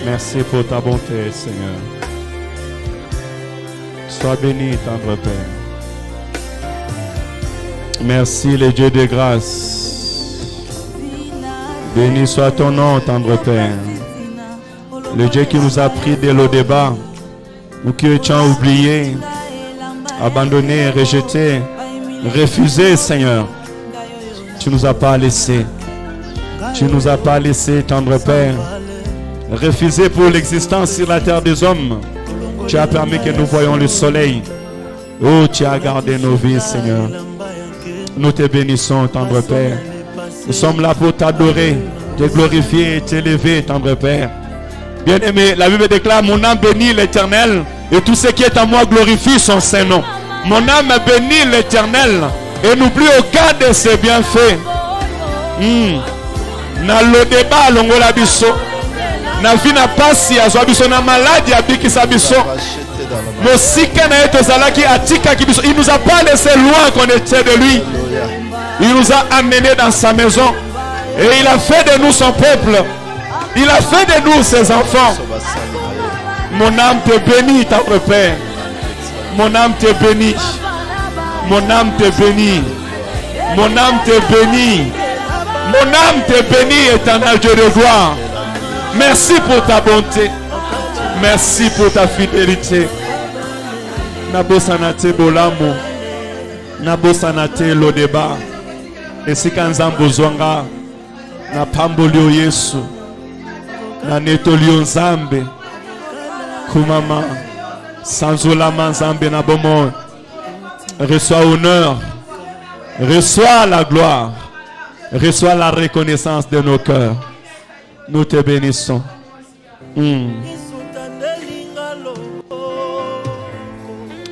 Merci pour ta bonté, Seigneur. Sois béni, tendre Père. Merci, le Dieu de grâce. Béni soit ton nom, tendre Père. Le Dieu qui nous a pris dès le débat, nous qui étions oubliés, abandonnés, rejetés, refusés, Seigneur. Tu ne nous as pas laissés. Tu ne nous as pas laissés, tendre Père. Refusés pour l'existence sur la terre des hommes. Tu as permis que nous voyions le soleil. Oh, tu as gardé nos vies, Seigneur. Nous te bénissons, tendre Père. Nous sommes là pour t'adorer, te glorifier et t'élever, tendre Père. Bien-aimé, la Bible déclare: mon âme bénit l'Éternel et tout ce qui est en moi glorifie son saint nom. Mon âme bénit l'Éternel et n'oublie aucun de ses bienfaits. Na lo débat longola biso. Na vie na pasi azwa biso na maladie abikisa biso. Mosika na yeto zalaki atika ki biso. Il nous a pas laissé loin qu'on était de lui. Il nous a amenés dans sa maison et il a fait de nous son peuple. Il a fait de nous ses enfants. Mon âme te bénit, tendre Père. Mon âme te bénit. Mon âme te bénit. Mon âme te bénit. Mon âme te bénit, éternel Dieu de gloire. Merci pour ta bonté. Merci pour ta fidélité. Nabosanate bolamo. Nabosanate lo débat. Esika nzambo zwanga. Na pambolio Yesu. Na netolio nzambe. Kumama. Sanzolama nzambe na bomo. Reçois honneur. Reçois la gloire. Reçois la reconnaissance de nos cœurs. Nous te bénissons.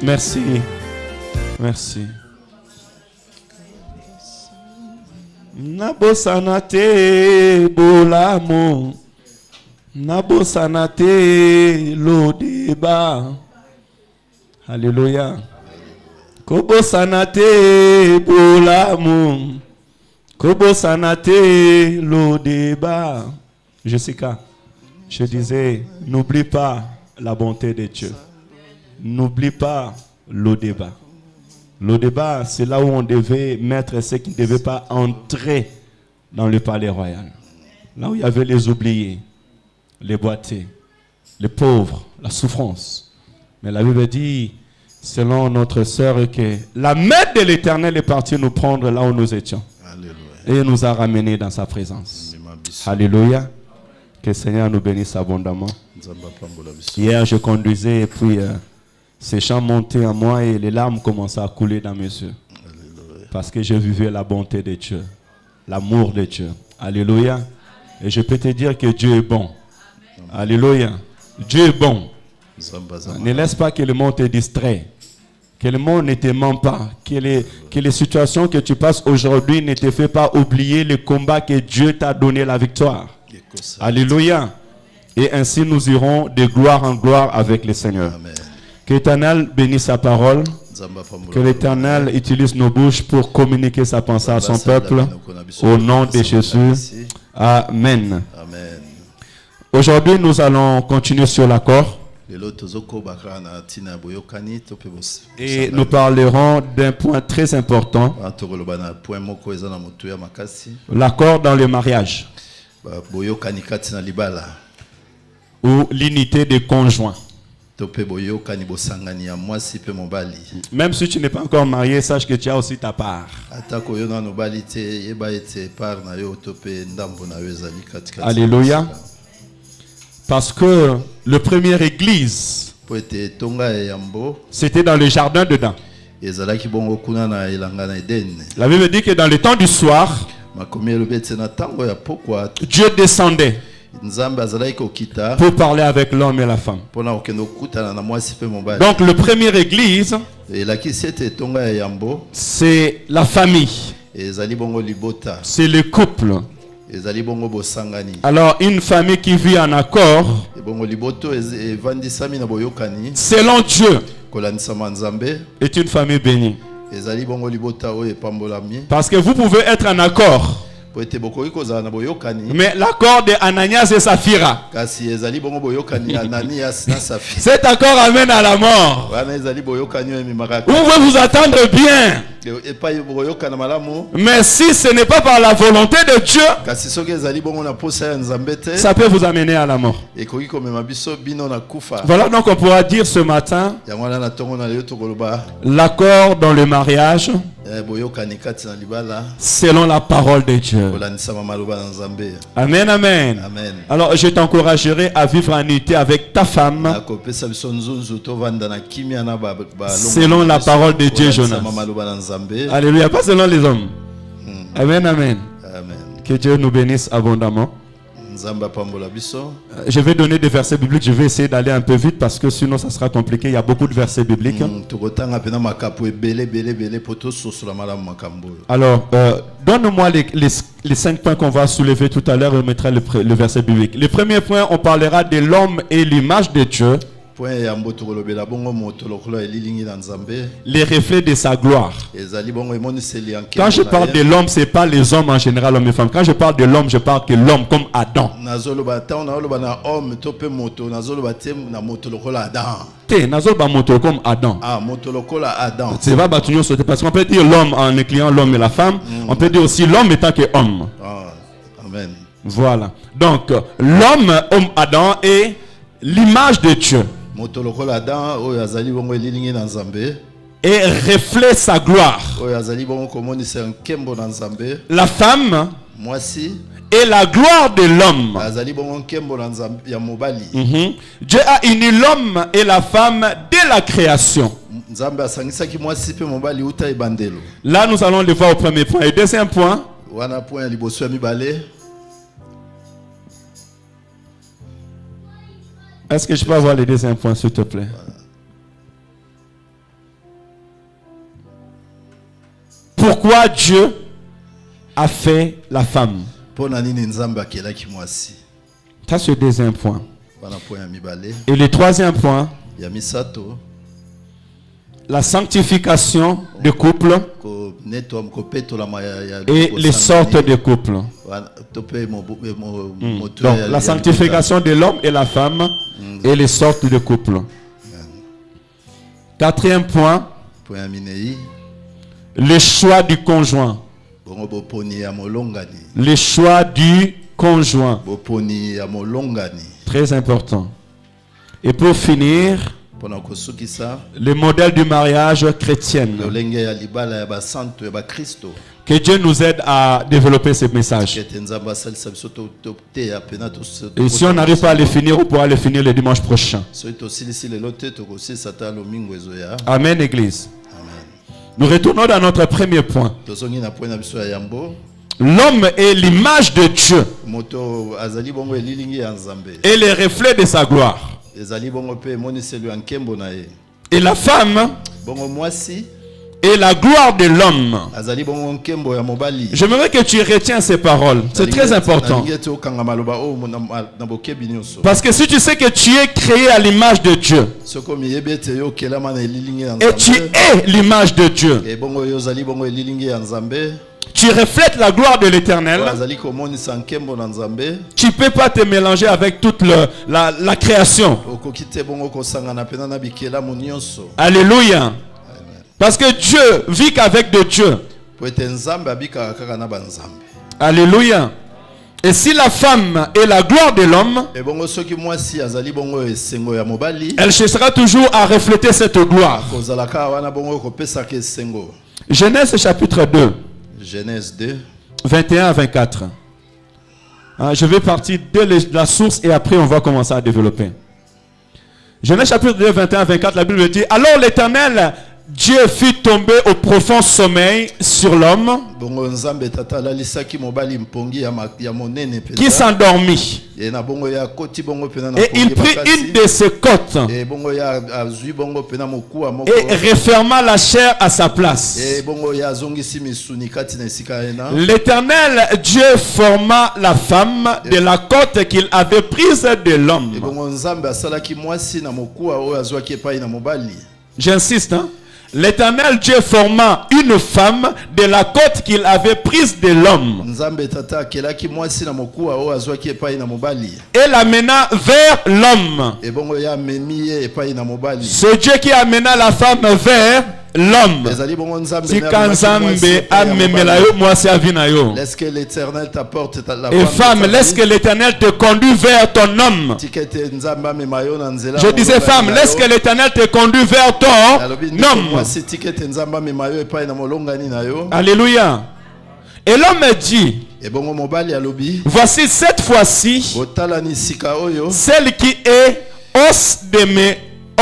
Merci. Merci. Nabosanate bolamo. Nabosanate lo débat. Alléluia. Kobosanate bolamo. Kobosanate lo débat. Jessica, je disais, n'oublie pas la bonté de Dieu. N'oublie pas le débat. Le débat, c'est là où on devait mettre ceux qui ne devaient pas entrer dans le palais royal. Là où il y avait les oubliés, les boités, les pauvres, la souffrance. Mais la Bible dit, selon notre sœur, que la main de l'Éternel est partie nous prendre là où nous étions. Alléluia. Et nous a ramenés dans sa présence. Alléluia. Que le Seigneur nous bénisse abondamment. Hier, je conduisais et puis ces chants montaient en moi et les larmes commençaient à couler dans mes yeux. Alléluia. Parce que je vivais la bonté de Dieu, l'amour de Dieu. Alléluia. Et je peux te dire que Dieu est bon. Amen. Alléluia. Dieu est bon. Ne laisse pas que le monde te distrait. Que le monde ne te ment pas. Que les situations que tu passes aujourd'hui ne te fait pas oublier le combat que Dieu t'a donné la victoire. Alléluia. Et ainsi nous irons de gloire en gloire avec le Seigneur. Amen. Que l'Éternel bénisse sa parole. Que l'Éternel utilise nos bouches pour communiquer sa pensée à son peuple. Au nom de Jésus. Amen. Amen. Aujourd'hui, nous allons continuer sur l'accord. Et nous parlerons d'un point très important. L'accord dans le mariage. Ou l'unité des conjoints. Même si tu n'es pas encore marié, sache que tu as aussi ta part. Alléluia. Parce que le premier église, c'était dans le jardin dedans. La Bible dit que dans le temps du soir, Dieu descendait pour parler avec l'homme et la femme. Donc le premier église, c'est la famille, c'est le couple. Alors une famille qui vit en accord selon Dieu est une famille bénie. Parce que vous pouvez être en accord Mais l'accord de Ananias et Saphira. Cet accord amène à la mort. Vous pouvez vous attendre bien. Mais si ce n'est pas par la volonté de Dieu, ça peut vous amener à la mort. Voilà donc on pourra dire ce matin l'accord dans le mariage selon la parole de Dieu. Amen, amen. Alors je t'encouragerai à vivre en unité avec ta femme selon la parole de Dieu, Jonas. Alléluia, pas selon les hommes. Amen, amen. Que Dieu nous bénisse abondamment. Je vais donner des versets bibliques. Je vais essayer d'aller un peu vite parce que sinon ça sera compliqué. Il y a beaucoup de versets bibliques. Alors, donne-moi les 5 points qu'on va soulever tout à l'heure et on mettra le verset biblique. Le premier point, on parlera de l'homme et l'image de Dieu. Les reflets de sa gloire. Quand je parle de l'homme, ce n'est pas les hommes en général, hommes et femmes. Quand je parle de l'homme, je parle de l'homme comme Adam. Comme Adam. C'est pas parce qu'on peut dire l'homme en incluant l'homme et la femme. On peut dire aussi l'homme étant que homme. Amen. Voilà. Donc, l'homme, homme Adam, est l'image de Dieu. Et reflète sa gloire. La femme est la gloire de l'homme. Dieu a uni l'homme et la femme dès la création. Là, nous allons le voir au premier point. Et deuxième point. Est-ce que je peux avoir les deuxième point, s'il te plaît? Pourquoi Dieu a fait la femme? Ça, c'est le deuxième point. Et le troisième point, la sanctification du couple et les sortes de couple. Donc, la sanctification de l'homme et la femme et les sortes de couple. Quatrième point, le choix du conjoint. Le choix du conjoint. Très important. Et pour finir, le modèle du mariage chrétien. Que Dieu nous aide à développer ce message. Et si on n'arrive pas à le finir, on pourra le finir le dimanche prochain. Amen, Église. Nous retournons dans notre premier point. L'homme est l'image de Dieu et le reflet de sa gloire. Et la femme est la gloire de l'homme. J'aimerais que tu retiens ces paroles. C'est très important. Parce que si tu sais que tu es créé à l'image de Dieu et tu es l'image de Dieu, tu reflètes la gloire de l'Éternel. Tu ne peux pas te mélanger avec toute la création. Alléluia. Parce que Dieu vit qu'avec de Dieu. Alléluia. Et si la femme est la gloire de l'homme, elle cherchera toujours à refléter cette gloire. Genèse chapitre 2. Genèse 2. 21 à 24. Je vais partir de la source et après on va commencer à développer. Genèse chapitre 2, 21 à 24, la Bible dit: alors l'Éternel Dieu fit tomber au profond sommeil sur l'homme qui s'endormit. Et il prit une de ses côtes et referma la chair à sa place. L'Éternel Dieu forma la femme de la côte qu'il avait prise de l'homme. J'insiste, hein? L'Éternel Dieu forma une femme de la côte qu'il avait prise de l'homme. Nzambe tata akelaki mwasi na mokuwa oyo azwaki epai na mobali. Et l'amena vers l'homme. Ebongo ya amemi ye epai na mobali. C'est Dieu qui amena la femme vers l'homme. Ezali bongo Nzambe na Tika mwasi Nzambe epai ya amemela mobali. yo mwasi avina yo. Laisse que l'Éternel t'apporte la Et femme, laisse que l'Éternel te conduise vers ton homme. tikete Nzambe amema yo na nzela. Je disais femme, laisse que l'Éternel te conduise vers ton homme. Mwasi tikete Nzambe amema yo epai na molongani na yo. Alléluia. Et l'homme dit, Ebongo mobali alobi. voici cette fois-ci Botalani sika oyo. celle qui est os de mes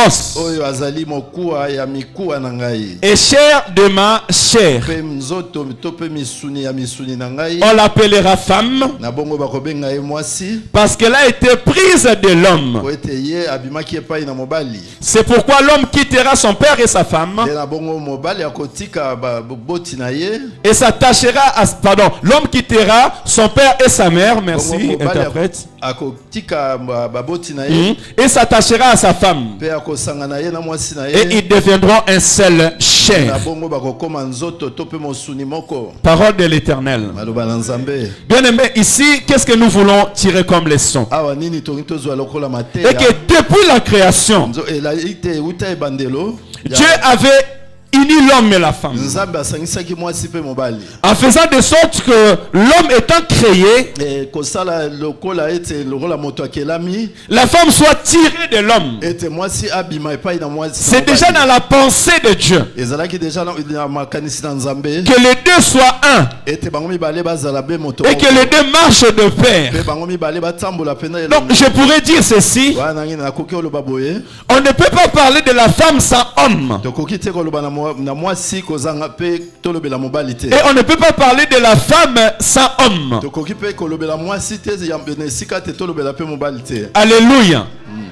os Oyo azali mokuwa ya mikuwa na ngai. et chair de ma chair. Pe nzoto to pe misuni ya misuni na ngai. On l'appellera femme Na bongo bakobenga ye mwasi. parce qu'elle a été prise de l'homme. Po ete ye abimaki epai na mobali. C'est pourquoi l'homme quittera son père et sa femme Nde na bongo mobali akotika boti na ye. et s'attachera à... Pardon, l'homme quittera son père et sa mère, merci, Bongo mobali interprète, akotika baboti na ye. et s'attachera à sa femme. Pe akosangana ye na mwasi na Et ye. ils deviendront un seul Na chair. bongo bakokoma nzoto to pe mosuni moko. Parole de l'Éternel. Maloba na Nzambe. Bien aimé, ici, qu'est-ce que nous voulons tirer comme leçon? Awa nini tongi tozwa lokola Et mateya. que depuis la création, Nzo elaite uta ebandelo. Dieu avait uni l'homme et la femme. Nzambe asangisaki mwasi pe mobali. En faisant de sorte que l'homme étant créé, E kosala lokola ete lokola moto akelami la femme soit tirée de l'homme. ete mwasi abima epai na mwasi. C'est déjà dans la pensée de Dieu ezalaki deja na makanisi na Nzambe que les deux soient un ete bango mibale bazala be moto et que les deux marchent de pair. pe bango mibale batambola pena Donc je pourrais dire ceci, wana ngina nakoki oloba boye on ne peut pas parler de la femme sans homme. tokoki te koloba na mwasi kozanga pe tolobela mobali te Et on ne peut pas parler de la femme sans homme. tokoki pe kolobela mwasi te ya na esika te tolobela pe mobali te. Alléluia.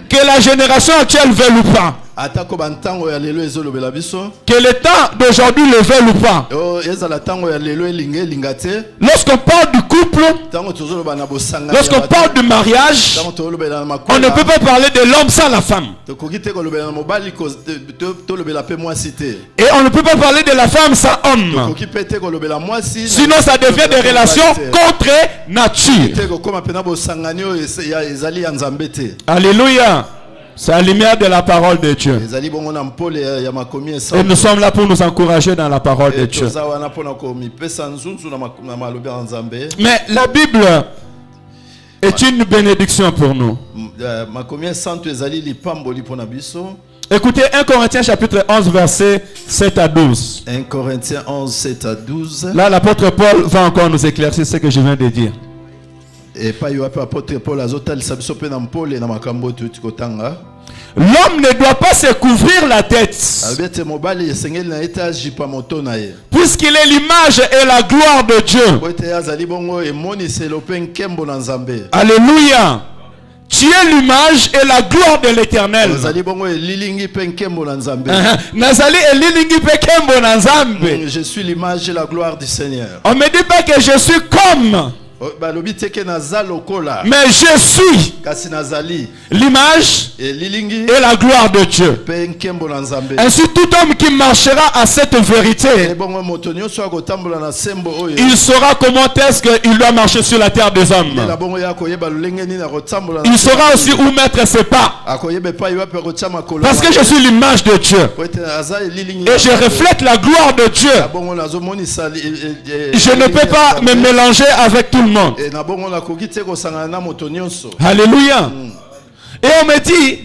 Que la génération actuelle veuille ou pas, atako bantango ya lelo ezolobela biso que le temps d'aujourd'hui le veuille ou pas, ezala tango ya lelo elinga te lorsqu'on parle du couple, tango tozoloba na bosanga lorsqu'on parle du mariage, tango tolobela na on makola ne peut pas parler de l'homme sans la femme. tokoki te kolobela na mobali tolobela pe mwasi te Et on ne peut pas parler de la femme sans homme. tokoki pe te kolobela mwasi Sinon ça devient des relations contre nature. te kokoma pena bosangani oyo ezali ya Nzambe te. Alléluia. C'est la lumière de la parole de Dieu. ezali bongo na mpole ya makomi Et nous sommes là pour nous encourager dans la parole de Dieu. toza wana mpona komipesa nzunzu na malobi ya Nzambe. Mais la Bible est une bénédiction pour nous. makomi santo ezali lipamboli mpona biso. Écoutez 1 Corinthiens chapitre 11 versets 7 à 12. 1 Corinthiens 11, 7 à 12. Là l'apôtre Paul va encore nous éclaircir ce que je viens de dire. Et pas yo apôtre Paul azotalisa biso pe na mpole na makambo tuti kotanga. L'homme ne doit pas se couvrir la tête, abete mobali esengeli na ete ajipa moto na ye. puisqu'il est l'image et la gloire de Dieu. Po ete azali bongo emoniselo pe nkembo na Nzambe. Alléluia. Tu es l'image et la gloire de l'Éternel. azali bongo elilingi pe nkembo na Nzambe. Nazali elilingi pe kembo na Nzambe. Je suis l'image et la gloire du Seigneur. On me dit pas que je suis comme, Balobi teke naza lokola mais je suis kasi nazali l'image elilingi et la gloire de Dieu. pe nkembo na Nzambe. Ainsi tout homme qui marchera à cette vérité, Bongo moto nyonso akotambola na sembo oyo. il saura comment est-ce qu'il doit marcher sur la terre des hommes. La bongo ya koyeba lolenge nini akotambola. Il saura aussi où mettre ses pas. Akoyeba pa yo pe kotia makolo. Parce que je suis l'image de Dieu. Po ete aza elilingi. Et je reflète la gloire de Dieu. Bongo nazomonisa Je ne peux pas me mélanger avec tout le monde. et na bongo nakoki te kosangana na moto nyonso. Alléluia. Et on me dit,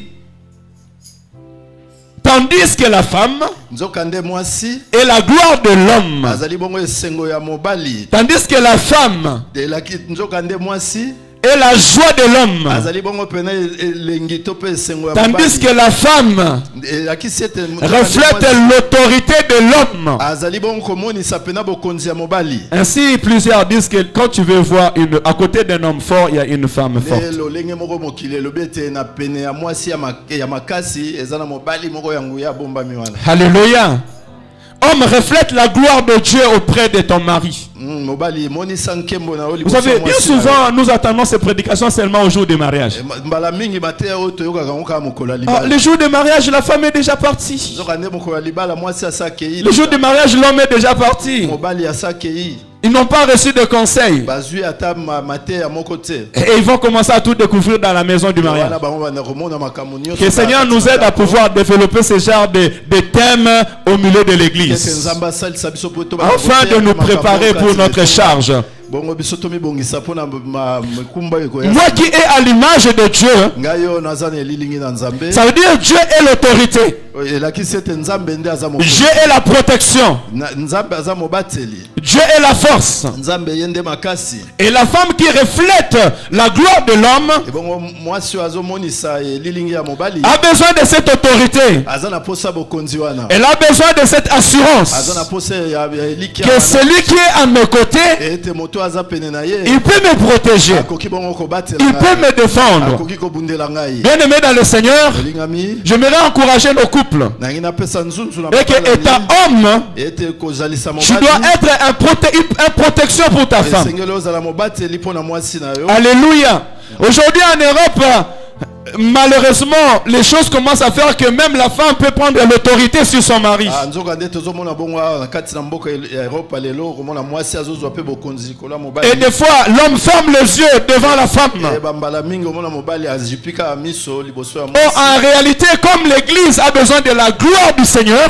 tandis que la femme Nzokande mwasi est la gloire de l'homme, azali bongo esengo ya mobali. tandis que la femme De la nzokande mwasi est la joie de l'homme, azali bongo pena elengi to pe esengo ya tandis que la femme reflète l'autorité de l'homme. azali bongo komonisa pena bokonzi ya mobali. Ainsi, plusieurs disent que quand tu veux voir à côté d'un homme fort, il y a une femme forte. lolenge moko mokili lobete na pene ya mwasi ya makasi ezana mobali moko yangu ya bomba miwana. Alléluia. Homme, reflète la gloire de Dieu auprès de ton mari. Vous savez, bien souvent, nous attendons ces prédications seulement au jour du mariage. Le jour du mariage, la femme est déjà partie. Le jour du mariage, l'homme est déjà parti. Ils n'ont pas reçu de conseils. Et ils vont commencer à tout découvrir dans la maison du mariage. Que le Seigneur nous aide à pouvoir développer ce genre de thèmes au milieu de l'église, afin de nous préparer pour notre charge. Moi qui est à l'image de Dieu, ça veut dire Dieu est l'autorité. Dieu est la protection. Dieu est la force. Et la femme qui reflète la gloire de l'homme a besoin de cette autorité. Elle a besoin de cette assurance que celui qui est à mes côtés, il peut me protéger, il peut me défendre. Bien aimé dans le Seigneur, j'aimerais encourager nos couples. Et que étant homme, tu dois être une protection pour ta femme. Alléluia. Aujourd'hui en Europe, malheureusement, les choses commencent à faire que même la femme peut prendre l'autorité sur son mari. Et des fois, l'homme ferme les yeux devant la femme. Oh, en réalité, comme l'église a besoin de la gloire du Seigneur,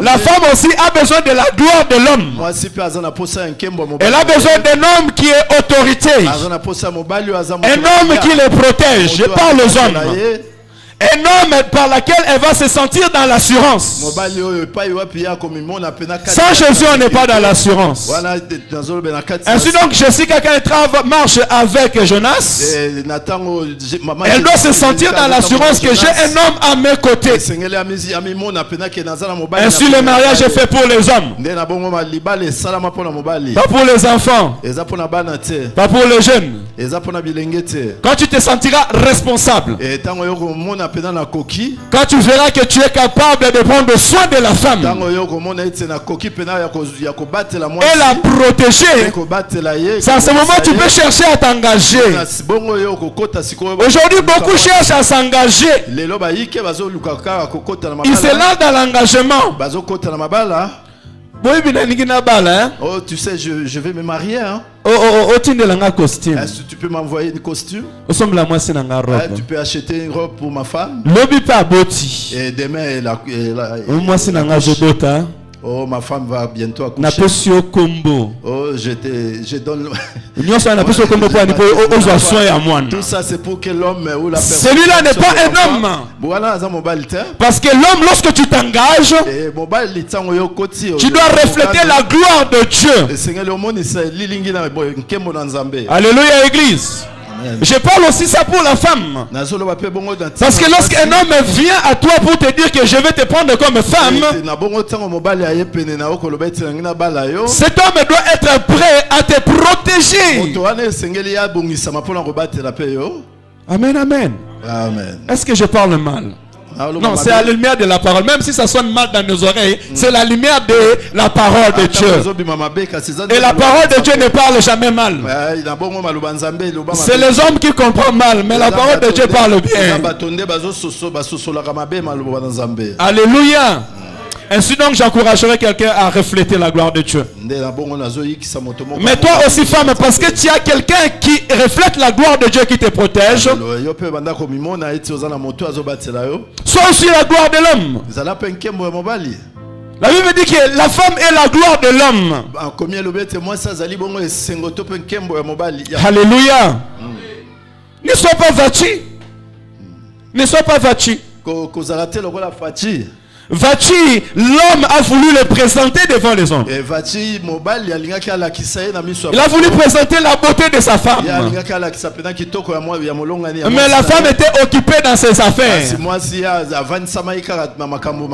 la femme aussi a besoin de la gloire de l'homme. Elle a besoin d'un homme qui est autorité. Un homme qui les protège. Je parle aux hommes. Un homme par lequel elle va se sentir dans l'assurance. Sans Jésus, on n'est pas dans l'assurance. Ainsi donc, Jessica, quand elle marche avec Jonas, elle doit se sentir dans l'assurance que j'ai un homme à mes côtés. Ainsi, le mariage est fait pour les hommes, pas pour les enfants, pas pour les jeunes. Quand tu te sentiras responsable, quand tu verras que tu es capable de prendre soin de la femme et la protéger, c'est à ce moment que tu peux chercher à t'engager. Aujourd'hui, beaucoup cherchent à s'engager. Ils se lancent dans l'engagement. Oh, tu sais, je vais me marier. Hein? Costume. Est-ce que tu peux m'envoyer une costume? Tu peux acheter une robe pour ma femme? Et demain, oh, ma femme va bientôt accoucher. Oh, je donne. Tout ça, c'est pour que l'homme ou la personne. Celui-là n'est pas un homme. Parce que l'homme, lorsque tu t'engages, tu dois refléter la gloire de Dieu. Alléluia, Église. Je parle aussi ça pour la femme. Parce que lorsqu'un homme vient à toi pour te dire que je vais te prendre comme femme, cet homme doit être prêt à te protéger. Amen, amen. Amen. Est-ce que je parle mal? Non, c'est la lumière de la parole. Même si ça sonne mal dans nos oreilles, c'est la lumière de la parole de Dieu. Et la parole de Dieu ne parle jamais mal. C'est les hommes qui comprennent mal, mais la parole de Dieu parle bien. Alléluia. Ainsi donc, j'encouragerai quelqu'un à refléter la gloire de Dieu. Mais toi aussi, femme, parce que tu as quelqu'un qui reflète la gloire de Dieu qui te protège, sois aussi la gloire de l'homme. La Bible dit que la femme est la gloire de l'homme. Alléluia. Ne sois pas vêtu. Ne sois pas vêtu. Vêtu, l'homme a voulu le présenter devant les hommes. Il a voulu présenter la beauté de sa femme. Mais la femme était occupée dans ses affaires.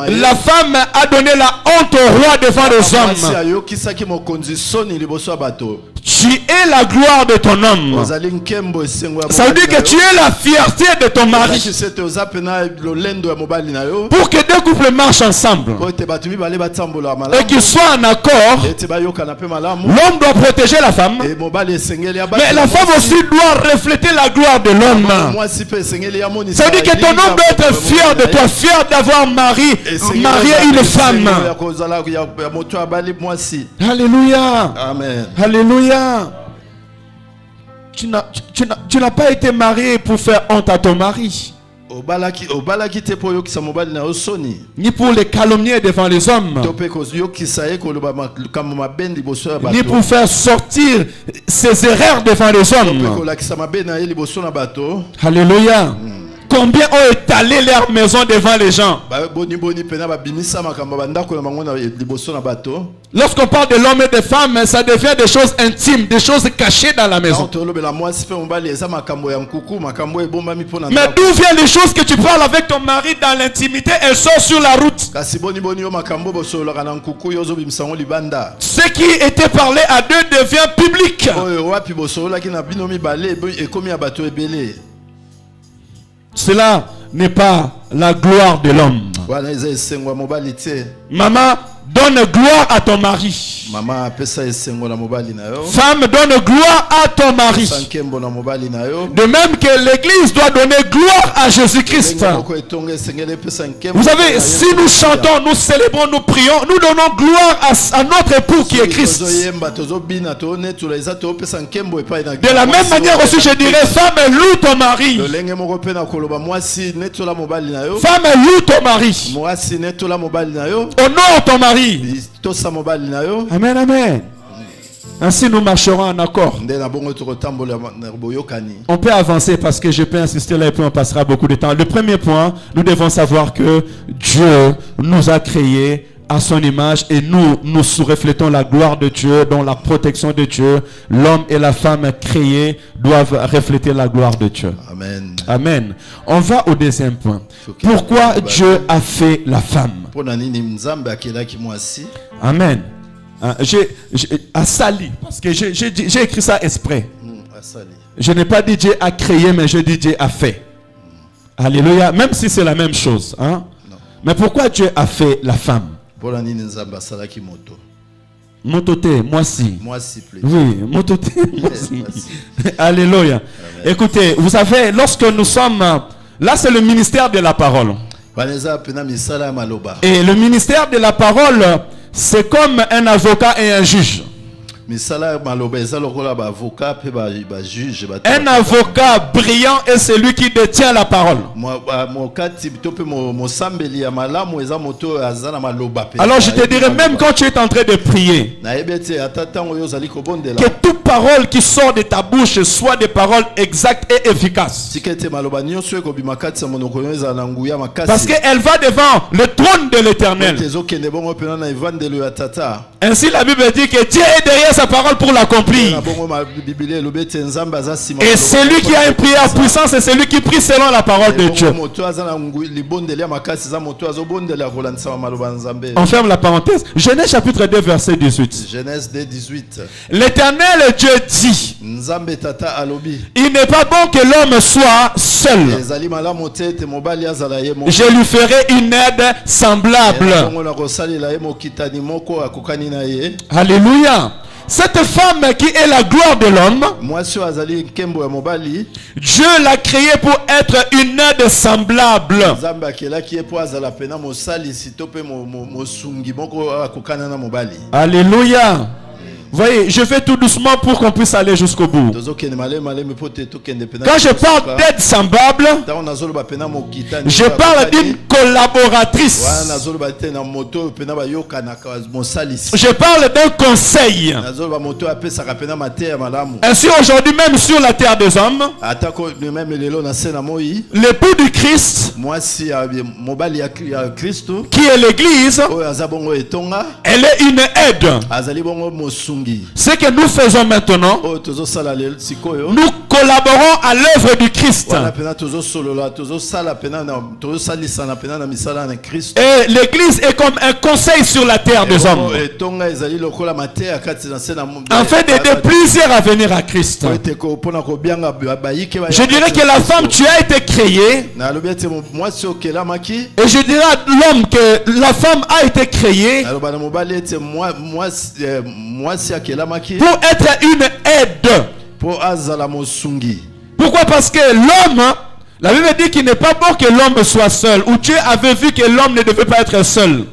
La femme a donné la honte au roi devant les hommes. tu es la gloire de ton homme. Ça veut dire que tu es la fierté de ton mari. Pour que deux couples marchent ensemble et qu'ils soient en accord, l'homme doit protéger la femme, mais la femme aussi doit refléter la gloire de l'homme. Ça veut dire que ton homme doit être fier de toi, fier d'avoir marié une femme. Alléluia. Amen. Alléluia. Tu n'as pas été marié pour faire honte à ton mari, ni pour les calomnier devant les hommes, ni pour faire sortir ses erreurs devant les hommes. Alléluia. Combien ont étalé leur maison devant les gens? Lorsqu'on parle de l'homme et des femmes, ça devient des choses intimes, des choses cachées dans la maison. Mais d'où viennent les choses que tu parles avec ton mari dans l'intimité? Elles sortent sur la route. Ce qui était parlé à deux devient public. Cela n'est pas la gloire de l'homme. Maman, donne gloire à ton mari. Femme, donne gloire à ton mari. De même que l'église doit donner gloire à Jésus-Christ. Vous savez, si nous chantons, nous célébrons, nous prions, nous donnons gloire à notre époux qui est Christ. De la même manière aussi, je dirais, femme, loue ton mari. Femme, loue ton mari. Honore ton mari. Amen, amen. Ainsi nous marcherons en accord. On peut avancer parce que je peux insister là et puis on passera beaucoup de temps. Le premier point, nous devons savoir que Dieu nous a créés à son image et nous reflétons la gloire de Dieu, dans la protection de Dieu. L'homme et la femme créés doivent refléter la gloire de Dieu. Amen. Amen. On va au deuxième point. Pourquoi Dieu a fait la femme? Amen. J'ai assali, parce que j'ai écrit ça exprès. Je n'ai pas dit Dieu a créé, mais je dis Dieu a fait. Alléluia. Même si c'est la même chose. Hein? Mais pourquoi Dieu a fait la femme? Mototé, moi si. Oui, mototé, moi si. Alléluia. Écoutez, vous savez, lorsque nous sommes... Là, c'est le ministère de la parole. Et le ministère de la parole, c'est comme un avocat et un juge. Un avocat brillant est celui qui détient la parole. Alors je te dirais, même quand tu es en train de prier, que toute parole qui sort de ta bouche soit des paroles exactes et efficaces. Parce qu'elle va devant le trône de l'Éternel. Ainsi la Bible dit que Dieu est derrière sa parole pour l'accomplir. Et celui qui a une prière puissante, c'est celui qui prie selon la parole de Dieu. On ferme la parenthèse. Genèse chapitre 2 verset 18. Genèse 2 18. L'Éternel Dieu dit, il n'est pas bon que l'homme soit seul. Je lui ferai une aide semblable. Alléluia. Cette femme qui est la gloire de l'homme, Dieu l'a créée pour être une aide semblable. Alléluia. Voyez, je fais tout doucement pour qu'on puisse aller jusqu'au bout. Quand je parle d'aide semblable, je parle d'une collaboratrice. Je parle d'un conseil. Ainsi aujourd'hui, même sur la terre des hommes, l'époux du Christ, qui est l'église, elle est une aide. Ce que nous faisons maintenant, nous collaborons à l'œuvre du Christ. Et l'église est comme un conseil sur la terre des hommes, afin d'aider plusieurs à venir à Christ. Je dirais que la femme, tu as été créée. Et je dirais à l'homme que la femme a été créée pour être une aide. Pourquoi? Parce que l'homme, la Bible dit qu'il n'est pas bon que l'homme soit seul. Ou Dieu avait vu que l'homme ne devait pas être seul.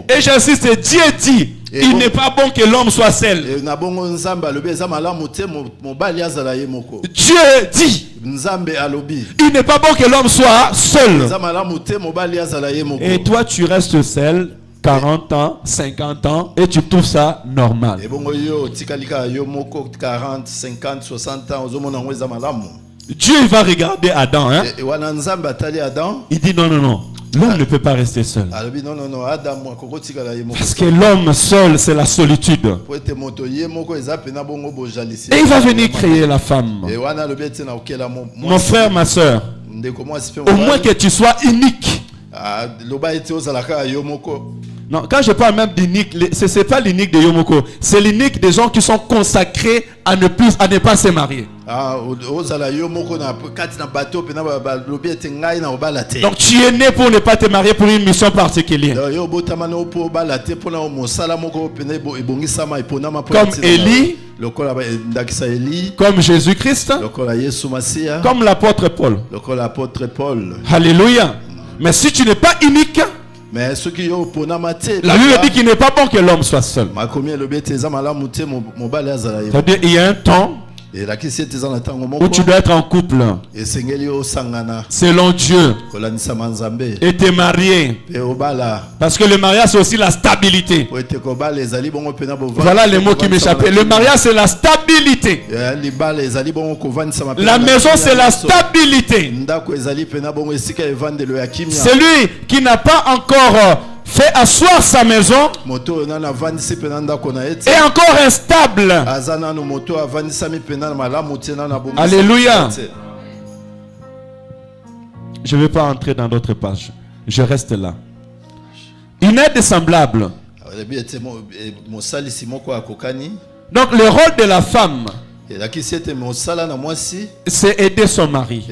Et j'insiste, Dieu dit, il n'est pas bon que l'homme soit seul. Dieu dit, il n'est pas bon que l'homme soit seul. Et toi, tu restes seul 40 ans, 50 ans, et tu trouves ça normal. Dieu va regarder Adam. Hein? Il dit non, non, non. L'homme ne peut pas rester seul. Parce que l'homme seul, c'est la solitude. Et il va venir créer la femme. Mon frère, ma soeur, au moins que tu sois unique. Non, quand je parle même d'unique, ce n'est pas l'unique de Yomoko, c'est l'unique des gens qui sont consacrés à ne pas se marier. Donc tu es né pour ne pas te marier pour une mission particulière. Comme Élie, comme Jésus-Christ, comme l'apôtre Paul. Alléluia. Mais si tu n'es pas unique, la Bible dit qu'il n'est pas bon que l'homme soit seul. C'est-à-dire il y a un temps où tu dois être en couple selon Dieu et te marier, parce que le mariage c'est aussi la stabilité. Voilà les mots qui m'échappaient. Le mariage c'est la stabilité, la maison c'est la stabilité. Celui qui n'a pas encore fait asseoir sa maison est encore instable. Alléluia. Je ne vais pas entrer dans d'autres pages. Je reste là. Une aide semblable. Donc le rôle de la femme, c'est aider son mari.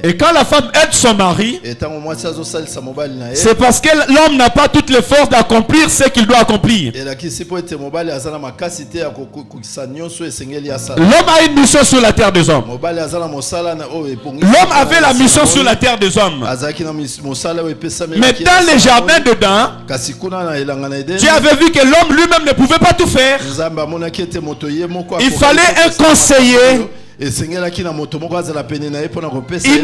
Et quand la femme aide son mari, c'est parce que l'homme n'a pas toutes les forces d'accomplir ce qu'il doit accomplir. L'homme a une mission sur la terre des hommes. L'homme avait la mission sur la terre des hommes. Mais dans les jardins dedans, Dieu avait vu que l'homme lui-même ne pouvait pas tout faire. Il fallait un conseiller, une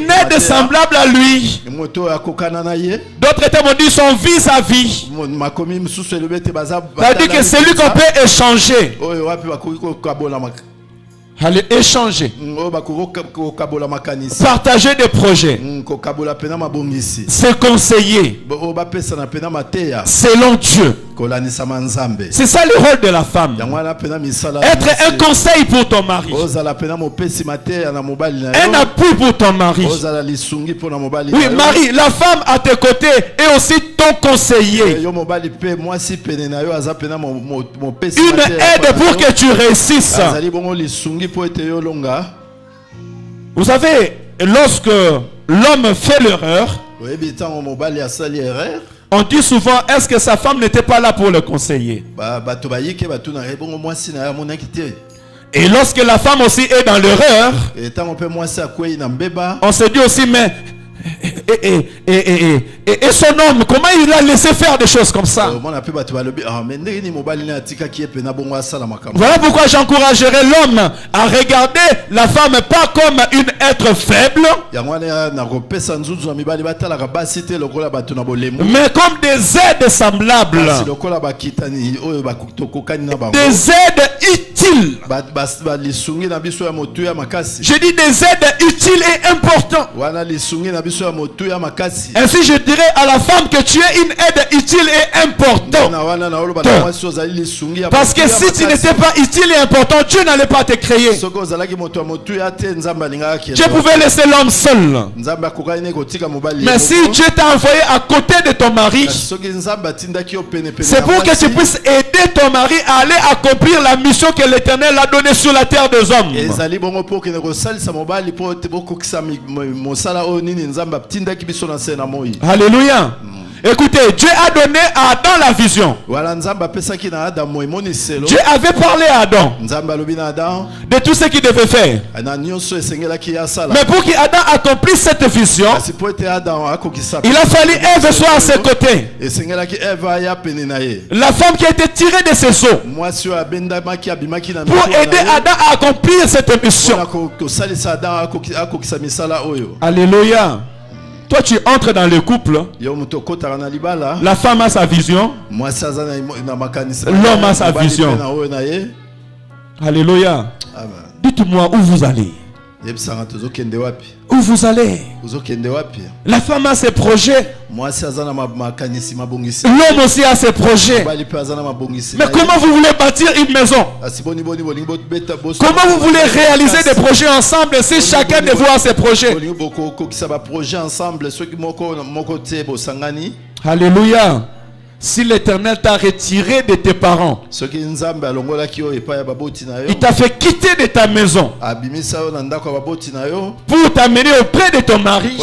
aide semblable à lui. D'autres termes dit son vis-à-vis. C'est-à-dire que c'est lui qu'on peut échanger. Allez échanger, partager des projets, se conseiller selon Dieu. C'est ça le rôle de la femme. Être un conseil pour ton mari, un appui pour ton mari. Oui, Marie, la femme à tes côtés est aussi ton conseiller. Une aide pour que tu réussisses. Vous savez, lorsque l'homme fait l'erreur, on dit souvent, est-ce que sa femme n'était pas là pour le conseiller? Et lorsque la femme aussi est dans l'erreur, on se dit aussi, mais et son homme, comment il a laissé faire des choses comme ça? Voilà pourquoi j'encouragerais l'homme à regarder la femme pas comme une être faible, mais comme des aides semblables, des aides utiles utiles. Je dis des aides utiles et importantes. Ainsi je dirais à la femme que tu es une aide utile et importante. Parce que si tu n'étais pas utile et important, Dieu n'allait pas te créer. Dieu pouvait laisser l'homme seul. Mais si Dieu t'a envoyé à côté de ton mari, c'est pour que tu puisses aider ton mari à aller accomplir la mission que l'Éternel a donnée sur la terre des hommes. Alléluia. Écoutez, Dieu a donné à Adam la vision. Dieu avait parlé à Adam de tout ce qu'il devait faire. Mais pour qu'Adam accomplisse cette vision, il a fallu Ève soit à ses côtés. La femme qui a été tirée de ses os pour aider Adam à accomplir cette mission. Alléluia. Toi, tu entres dans le couple. La femme a sa vision. L'homme a sa vision. Alléluia. Dites-moi où vous allez. Où vous allez? La femme a ses projets. L'homme aussi a ses projets. Mais comment vous voulez bâtir une maison? Comment vous voulez réaliser des projets ensemble si chacun de vous a ses projets? Alléluia. Si l'Éternel t'a retiré de tes parents, il t'a fait quitter de ta maison pour t'amener auprès de ton mari,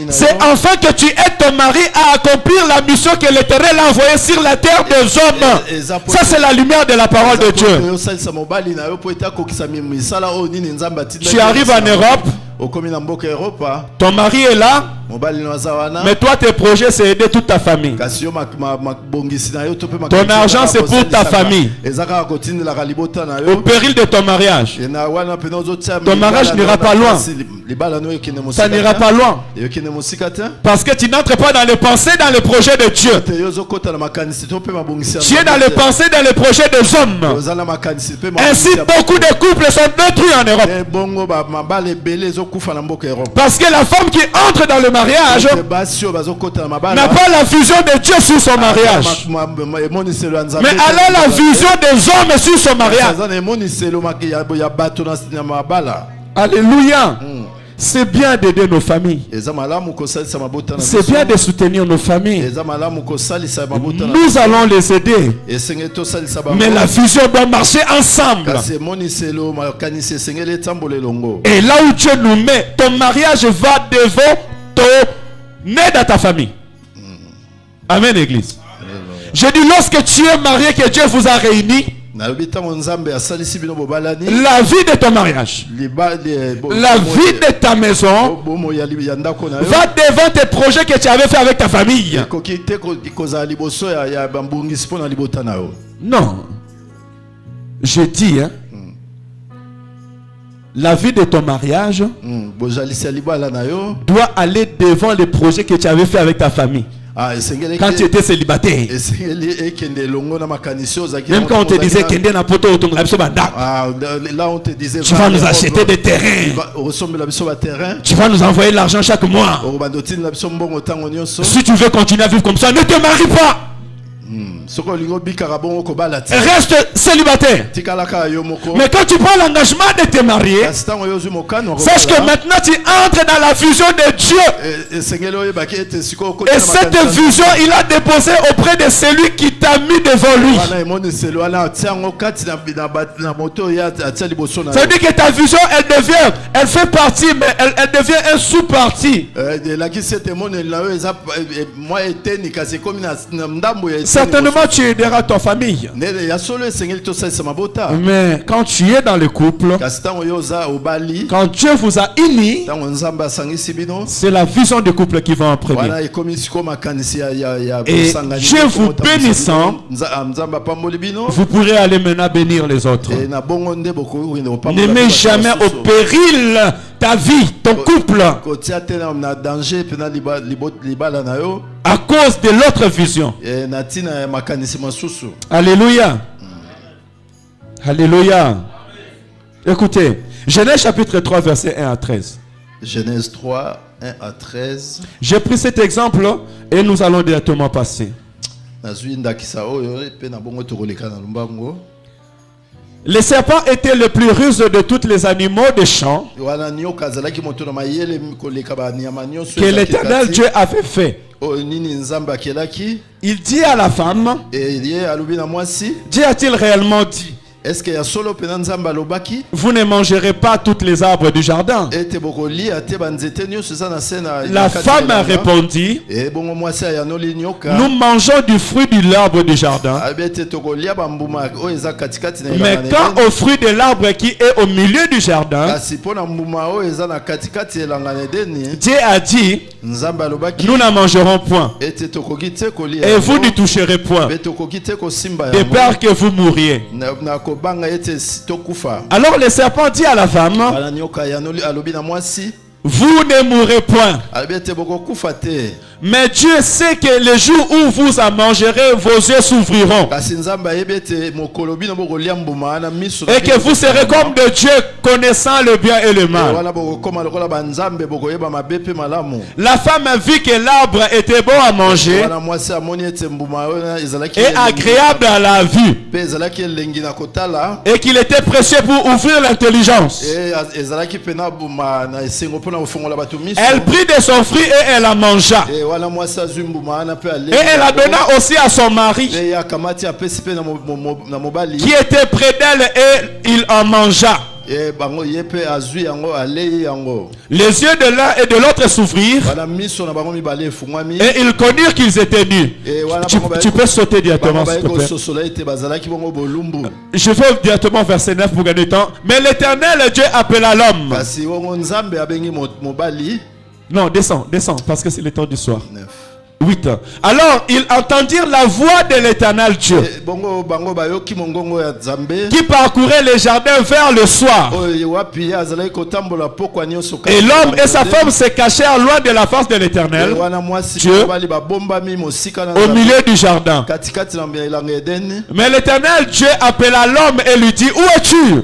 c'est enfin que tu aides ton mari à accomplir la mission que l'Éternel a envoyée sur la terre des hommes. Ça, c'est la lumière de la parole de Dieu. Tu arrives en Europe, ton mari est là, mais toi tes projets c'est aider toute ta famille. Ton argent c'est pour ta famille, au péril de ton mariage. Ton mariage n'ira pas loin. Ça n'ira pas loin, parce que tu n'entres pas dans les pensées, dans les projets de Dieu. Tu es dans les pensées, dans les projets des hommes. Ainsi beaucoup de couples sont détruits en Europe, parce que la femme qui entre dans le mariage n'a pas la vision de Dieu sur son mariage, mais elle a la vision des hommes sur son mariage. Alléluia. C'est bien d'aider nos familles. C'est bien de soutenir nos familles. Nous allons les aider. Mais la vision doit marcher ensemble. Et là où Dieu nous met, ton mariage va devant ton aide à ta famille. Amen, Église. Je dis, lorsque tu es marié, que Dieu vous a réunis, la vie de ton mariage, la vie de ta maison va devant tes projets que tu avais fait avec ta famille. Non, je dis, hein, la vie de ton mariage doit aller devant les projets que tu avais fait avec ta famille. Quand tu étais célibataire, même quand on te disait là on te disait tu vas nous acheter des terrains, tu vas nous envoyer l'argent chaque mois. Si tu veux continuer à vivre comme ça, ne te marie pas. Reste célibataire. Mais quand tu prends l'engagement de te marier, sache que maintenant tu entres dans la vision de Dieu. Et cette vision, il a déposé auprès de celui qui t'a mis devant lui. Ça veut dire que ta vision, elle fait partie, mais elle devient un sous-parti. Certainement tu aideras ta famille. Mais quand tu es dans le couple, quand Dieu vous a unis, c'est la vision du couple qui va en premier. Et Dieu vous bénissant, vous pourrez aller maintenant bénir les autres. Ne mets jamais au péril ta vie, ton couple, à cause de l'autre vision. Alléluia. Alléluia. Écoutez, Genèse chapitre 3, verset 1 à 13. Genèse 3, 1 à 13. J'ai pris cet exemple et nous allons directement passer. Les serpents étaient les plus ruses de tous les animaux des champs que l'Éternel Dieu avait fait. Il dit à la femme, Dieu a-t-il réellement dit, vous ne mangerez pas toutes les arbres du jardin? La femme a répondu, nous mangeons du fruit de l'arbre du jardin. Mais quand au fruit de l'arbre qui est au milieu du jardin, Dieu a dit, nous n'en mangerons point. Et vous n'y toucherez point, de peur que vous mouriez. Alors le serpent dit à la femme, vous ne mourrez point. Mais Dieu sait que le jour où vous en mangerez, vos yeux s'ouvriront. Et que vous serez comme de Dieu, connaissant le bien et le mal. La femme a vu que l'arbre était bon à manger et agréable à la vue. Et qu'il était précieux pour ouvrir l'intelligence. Elle prit de son fruit et elle en mangea. Et elle a donné aussi à son mari qui était près d'elle et il en mangea. Les yeux de l'un et de l'autre s'ouvrirent et ils connurent qu'ils étaient nus. Tu peux sauter directement, s'il te plaît. Je vais directement au verset 9 pour gagner du temps. Mais l'Éternel Dieu appela l'homme. Non, descends, parce que c'est le temps du soir. 8. Alors ils entendirent la voix de l'Éternel Dieu qui parcourait les jardins vers le soir. Et l'homme et sa femme se cachèrent loin de la face de l'Éternel Dieu au milieu du jardin. Mais l'Éternel Dieu appela l'homme et lui dit, où es-tu?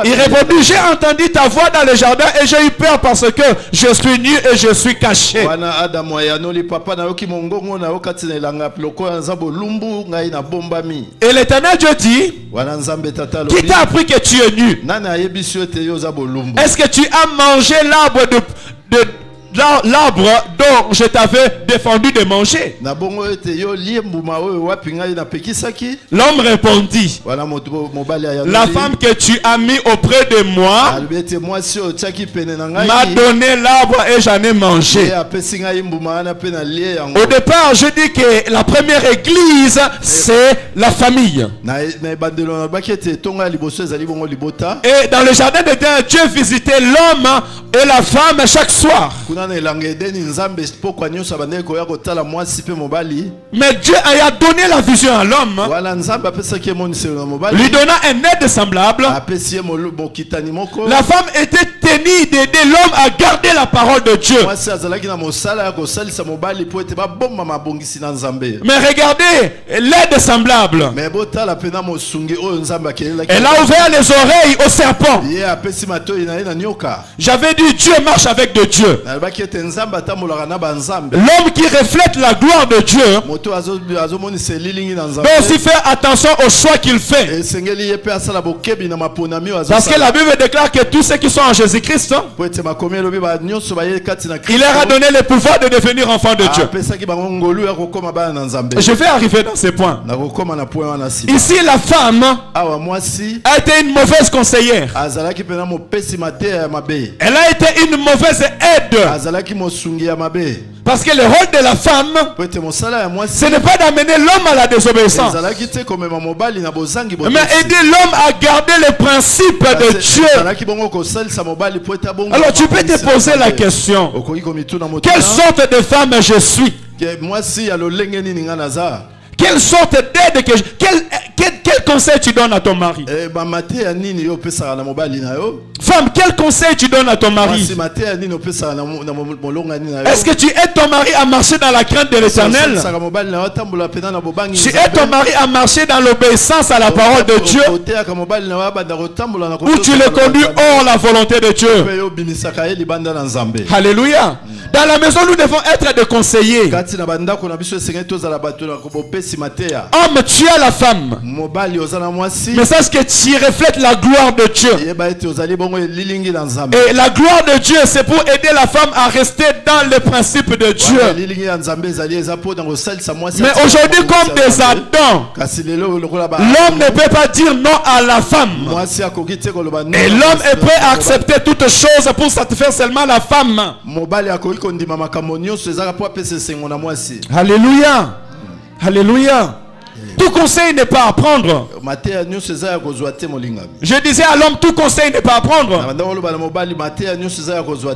Il répondit, j'ai entendu ta voix dans le jardin et j'ai eu peur parce que je suis nu et je suis caché. Et l'Éternel Dieu dit, qui t'a appris que tu es nu? Est-ce que tu as mangé l'arbre l'arbre dont je t'avais défendu de manger? L'homme répondit, la femme que tu as mis auprès de moi m'a donné l'arbre et j'en ai mangé. Au départ, je dis que la première église, c'est la famille. Et dans le jardin d'Éden, Dieu visitait l'homme et la femme chaque soir. Mais Dieu a donné la vision à l'homme, lui donnant un aide semblable. La femme était tenue d'aider l'homme à garder la parole de Dieu. Mais regardez l'aide semblable. Elle a ouvert les oreilles au serpent. J'avais dit, Dieu marche avec de Dieu. L'homme qui reflète la gloire de Dieu doit aussi faire attention au choix qu'il fait. Parce que la Bible déclare que tous ceux qui sont en Jésus-Christ, il leur a donné le pouvoir de devenir enfants de Dieu. Je vais arriver dans ces points. Ici, la femme a été une mauvaise conseillère. Elle a été une mauvaise aide. Parce que le rôle de la femme, ce n'est pas d'amener l'homme à la désobéissance, mais aider l'homme à garder les principes de Dieu. Alors tu peux te poser la question, quelle sorte de femme je suis? Quelle sorte d'aide quel conseil tu donnes à ton mari? Femme, quel conseil tu donnes à ton mari? Est-ce que tu aides ton mari à marcher dans la crainte de l'Éternel? Tu aides ton mari à marcher dans l'obéissance à la parole de Dieu? Ou tu le conduis hors la volonté de Dieu? Alléluia. Dans la maison, nous devons être des conseillers. Homme, tu as la femme. Mais sache que tu reflètes la gloire de Dieu. Et la gloire de Dieu, c'est pour aider la femme à rester dans les principes de Dieu. Mais aujourd'hui, comme des Adams, l'homme ne peut pas dire non à la femme. Et l'homme est prêt à accepter toutes choses pour satisfaire seulement la femme. Alléluia. Alléluia. Tout conseil n'est pas à prendre. Je disais à l'homme, tout conseil n'est pas à prendre.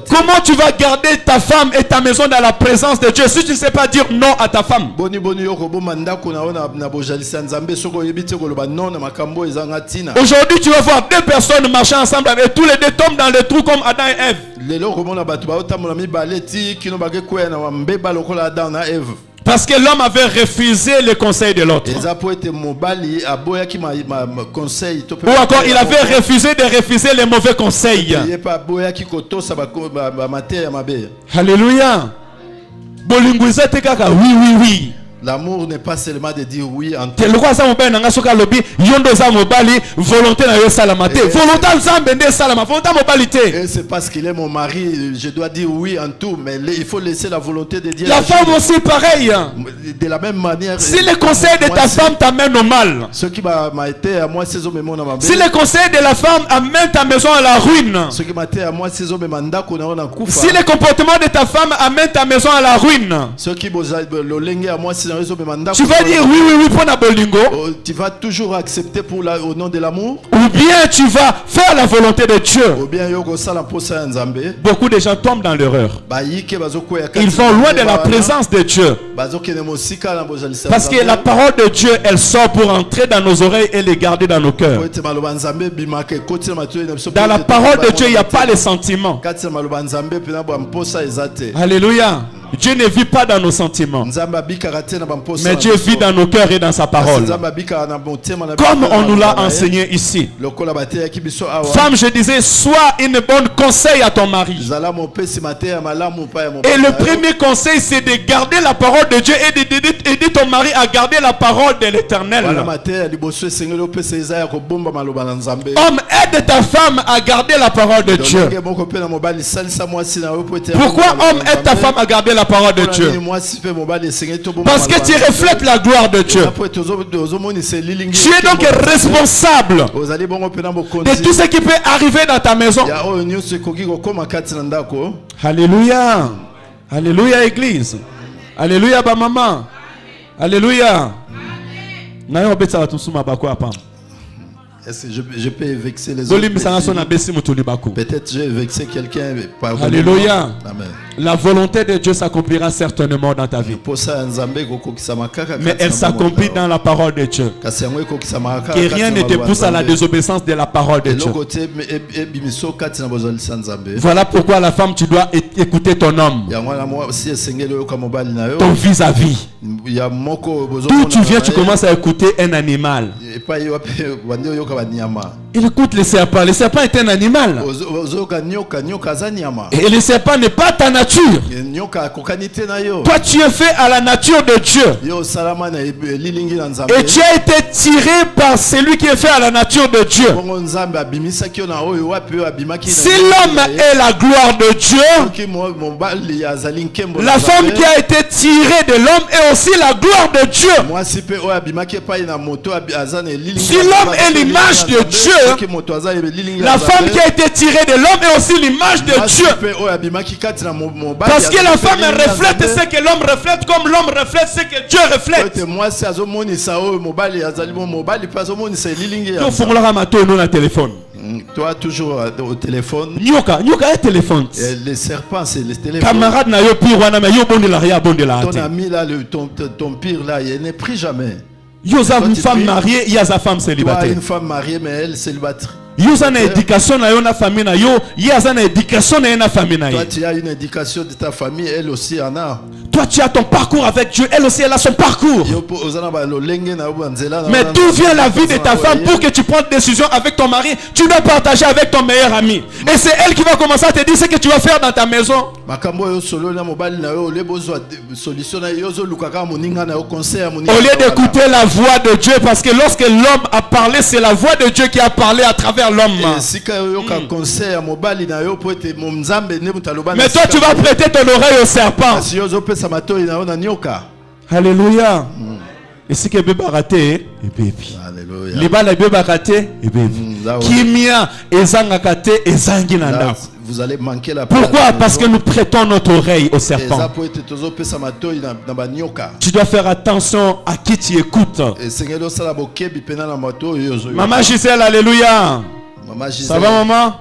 Comment tu vas garder ta femme et ta maison dans la présence de Dieu si tu ne sais pas dire non à ta femme? Aujourd'hui, tu vas voir deux personnes marcher ensemble et tous les deux tombent dans le trou comme Adam et Ève. Parce que l'homme avait refusé le conseil de l'autre. Ou encore il avait refusé de refuser les mauvais conseils. Alléluia. Oui, oui, oui. L'amour n'est pas seulement de dire oui en tout. Et c'est parce qu'il est mon mari, je dois dire oui en tout, mais il faut laisser la volonté de Dieu. La femme aussi pareil. De la même manière. Si le conseil de ta femme t'amène au mal, ce qui m'a été à moi, c'est si le conseil de la femme amène ta maison à la ruine, ce qui m'a été à moi, c'est si le comportement de ta femme amène ta maison à la ruine, ce qui à moi, tu vas dire oui, oui, oui pour la bolingo. Tu vas toujours accepter pour au nom de l'amour. Ou bien tu vas faire la volonté de Dieu. Beaucoup de gens tombent dans l'erreur. Ils vont loin de la présence de Dieu. Parce que la parole de Dieu, elle sort pour entrer dans nos oreilles et les garder dans nos cœurs. Dans la parole de Dieu, il n'y a pas les sentiments. Alléluia. Dieu ne vit pas dans nos sentiments, mais Dieu vit dans nos cœurs et dans sa parole, comme on nous l'a enseigné ici. Femme, je disais, sois une bonne conseil à ton mari. Et le premier conseil, c'est de garder la parole de Dieu et d'aider ton mari à garder la parole de l'Éternel. Homme, aide ta femme à garder la parole de Dieu. Pourquoi homme aide ta femme à garder la parole de Dieu? Parce que tu reflètes la gloire de Dieu. Tu es donc responsable de tout ce qui peut arriver dans ta maison. Alléluia. Alléluia église. Alléluia ba maman. Alléluia. Est-ce que je peux vexer les autres? Peut-être j'ai vexé quelqu'un. Alléluia. Amen. La volonté de Dieu s'accomplira certainement dans ta vie. Mais elle s'accomplit dans la parole de Dieu. Que rien ne te pousse à la désobéissance de la parole de Dieu. Voilà pourquoi la femme, tu dois écouter ton homme. Ton vis-à-vis. D'où tu viens, tu commences à écouter un animal. Il écoute le serpent. Le serpent est un animal. Et le serpent n'est pas ta nature. Toi, tu es fait à la nature de Dieu. Et tu as été tiré par celui qui est fait à la nature de Dieu. Si l'homme est la gloire de Dieu, la femme qui a été tirée de l'homme est aussi la gloire de Dieu. Si l'homme est l'image de Dieu, la femme qui a été tirée de l'homme est aussi l'image de Dieu. Parce que la femme reflète ce que l'homme reflète, comme l'homme reflète ce que Dieu reflète. Toi toujours au téléphone. Nyoka est téléphone. Les serpents, c'est les téléphones. Camarade ton ami là, ton pire là, il n'est pris jamais. Il y a une femme mariée, il y a une femme célibataire. Une femme mariée, mais elle célibataire. Yo une éducation na yo na famille na yo, y a une éducation na na famille na yo. Toi tu as une éducation de ta famille, elle aussi en a. Toi tu as ton parcours avec Dieu, elle aussi elle a son parcours. Mais d'où vient la vie de ta femme pour que tu prennes une décision avec ton mari? Tu dois partager avec ton meilleur ami. Et c'est elle qui va commencer à te dire ce que tu vas faire dans ta maison. Au lieu d'écouter la voix de Dieu, parce que lorsque l'homme a parlé, c'est la voix de Dieu qui a parlé à travers l'homme. Mais toi tu vas prêter ton oreille au serpent. Alléluia. Et si que bébé raté, vous allez manquer la. Pourquoi? Parce que nous prêtons notre oreille au serpent. Tu dois faire attention à qui tu écoutes. Maman Gisèle, alléluia. Ça va maman?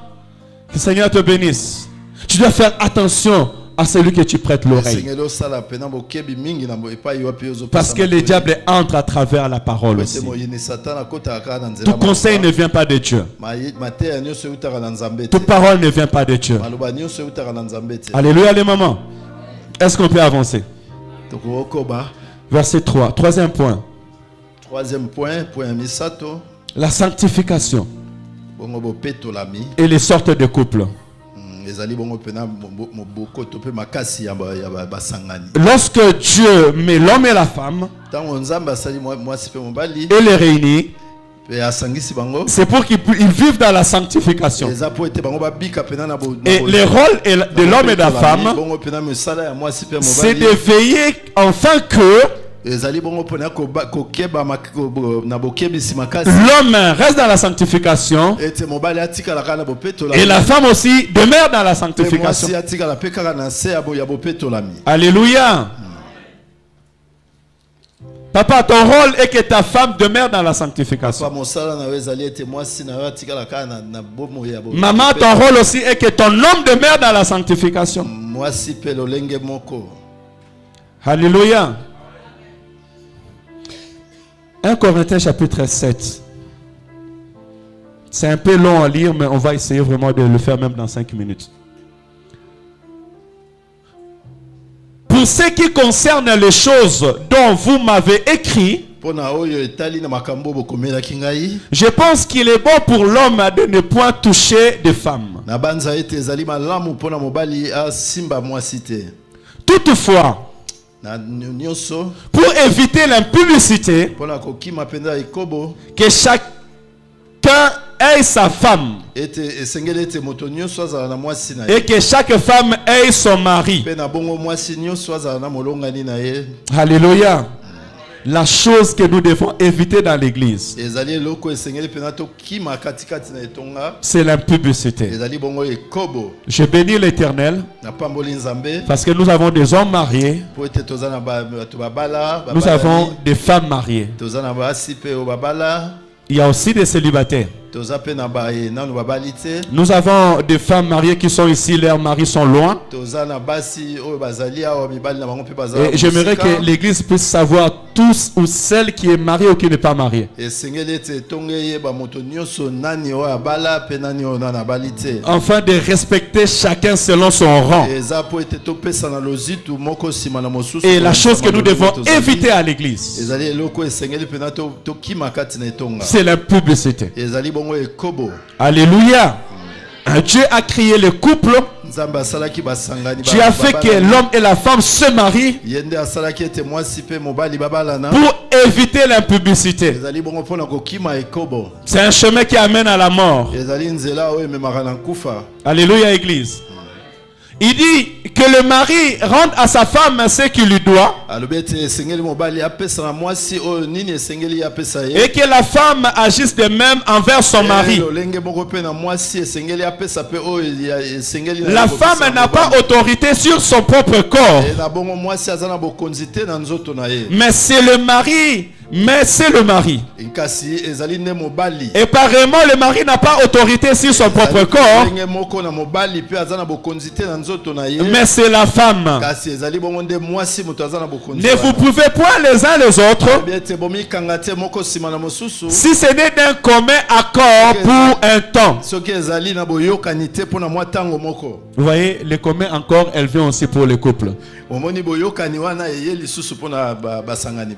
Que le Seigneur te bénisse. Tu dois faire attention à celui que tu prêtes l'oreille. Parce que le diable entre à travers la parole aussi. Tout conseil ne vient pas de Dieu. Toute parole ne vient pas de Dieu. Alléluia les mamans. Est-ce qu'on peut avancer? Verset 3. Troisième point. La sanctification. Et les sortes de couples. Lorsque Dieu met l'homme et la femme et les réunit, c'est pour qu'ils vivent dans la sanctification. Et le rôle de l'homme et de la femme, c'est de veiller enfin que l'homme reste dans la sanctification et la femme aussi demeure dans la sanctification. Alléluia. Papa, ton rôle est que ta femme demeure dans la sanctification. Maman, ton rôle aussi est que ton homme demeure dans la sanctification. Alléluia. 1 Corinthiens chapitre 7. C'est un peu long à lire, mais on va essayer vraiment de le faire même dans 5 minutes. Pour ce qui concerne les choses dont vous m'avez écrit, je pense qu'il est bon pour l'homme de ne point toucher de femme. Toutefois, pour éviter l'impudicité, que chacun ait sa femme et que chaque femme ait son mari. Alléluia. La chose que nous devons éviter dans l'église, c'est l'impudicité. Je bénis l'Éternel parce que nous avons des hommes mariés, nous avons des femmes mariées. Il y a aussi des célibataires. Nous avons des femmes mariées qui sont ici, leurs maris sont loin. Et j'aimerais que l'église puisse savoir tous ou celle qui est mariée ou qui n'est pas mariée. Afin de respecter chacun selon son rang. Et la chose que nous devons éviter à l'église, c'est l'impudicité. Alléluia. Dieu a créé le couple. Dieu a fait que l'homme et la femme se marient pour éviter l'impudicité. C'est un chemin qui amène à la mort. Alléluia, église. Il dit que le mari rende à sa femme ce qu'il lui doit et que la femme agisse de même envers son mari. La femme n'a pas autorité sur son propre corps, mais c'est le mari. Et pareillement, le mari n'a pas autorité sur son propre corps. Mais c'est la femme. Ne vous pouvez point les uns les autres si ce n'est d'un commun accord pour un temps. Vous voyez, le commun accord, elle vient aussi pour les couples.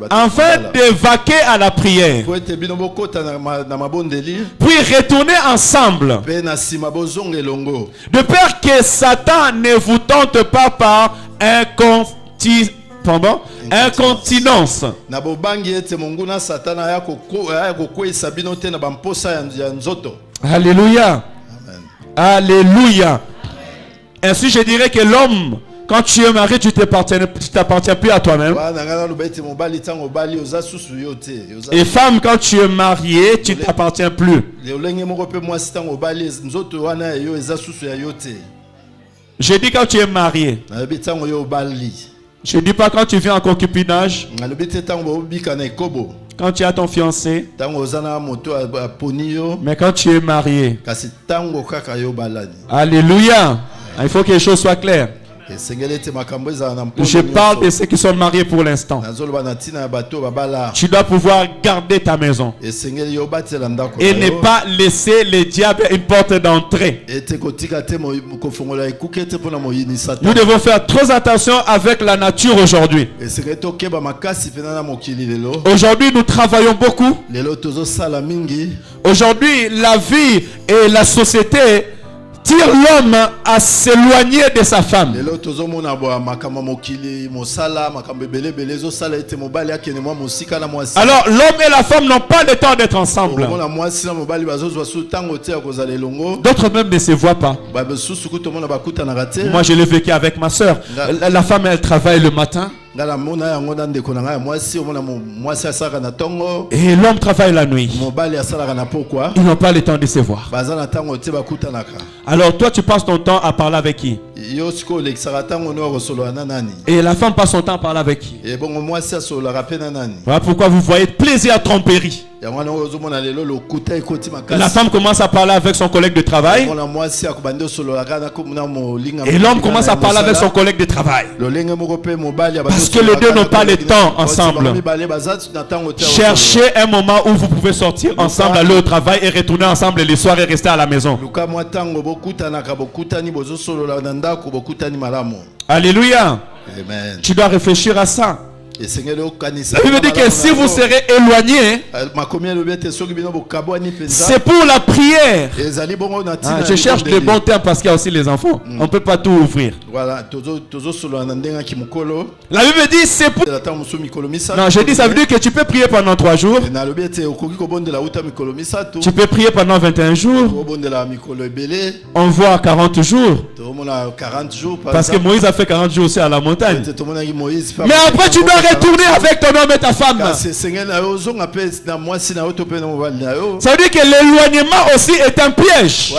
Afin de vaquer à la prière, puis retourner ensemble, de peur que Satan ne vous tente pas par incontinence. Alléluia. Alléluia. Ainsi, je dirais que l'homme, quand tu es marié, tu t'appartiens plus à toi-même. Et femme, quand tu es marié, tu t'appartiens plus. Je dis quand tu es marié. Je dis pas quand tu viens en concubinage. Quand tu as ton fiancé. Mais quand tu es marié. Alléluia. Il faut que les choses soient claires. Je parle de ceux qui sont mariés pour l'instant. Tu dois pouvoir garder ta maison et ne pas laisser le diable une porte d'entrée. Nous devons faire très attention avec la nature aujourd'hui. Aujourd'hui, nous travaillons beaucoup. Aujourd'hui, la vie et la société tire l'homme à s'éloigner de sa femme. Alors l'homme et la femme n'ont pas le temps d'être ensemble. D'autres même ne se voient pas. Moi je l'ai vécu avec ma soeur. La femme elle travaille le matin. Et l'homme travaille la nuit. Ils n'ont pas le temps de se voir. Alors toi tu passes ton temps à parler avec qui? Et la femme passe son temps à parler avec qui? Voilà pourquoi vous voyez plaisir à tromperie. La femme commence à parler avec son collègue de travail. Et l'homme commence à parler avec son collègue de travail. Parce que les deux n'ont pas le temps ensemble. Cherchez un moment où vous pouvez sortir ensemble, aller au travail et retourner ensemble les soirs et rester à la maison. Alléluia. Amen. Tu dois réfléchir à ça. La Bible dit que si vous serez éloignés, c'est pour la prière. Je cherche les bons termes parce qu'il y a aussi les enfants. On ne peut pas tout ouvrir. La Bible dit c'est pour... Non, je dis ça veut dire que tu peux prier pendant 3 jours. Tu peux prier pendant 21 jours. On voit 40 jours. Parce que Moïse a fait 40 jours aussi à la montagne. Mais après tu dois retourner avec ton homme et ta femme. Ça veut dire que l'éloignement aussi est un piège.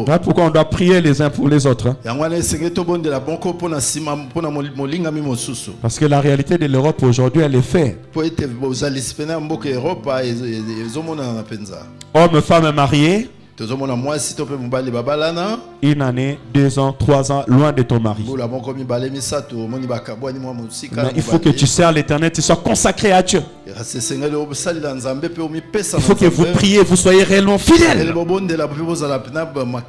Voilà pourquoi on doit prier les uns pour les autres. Parce que la réalité de l'Europe aujourd'hui, elle est faite. Homme, femme mariés. 1 année, 2 ans, 3 ans, loin de ton mari. Mais il faut que tu sers l'Éternel, tu sois consacré à Dieu. Il faut que vous priez, vous soyez réellement fidèles.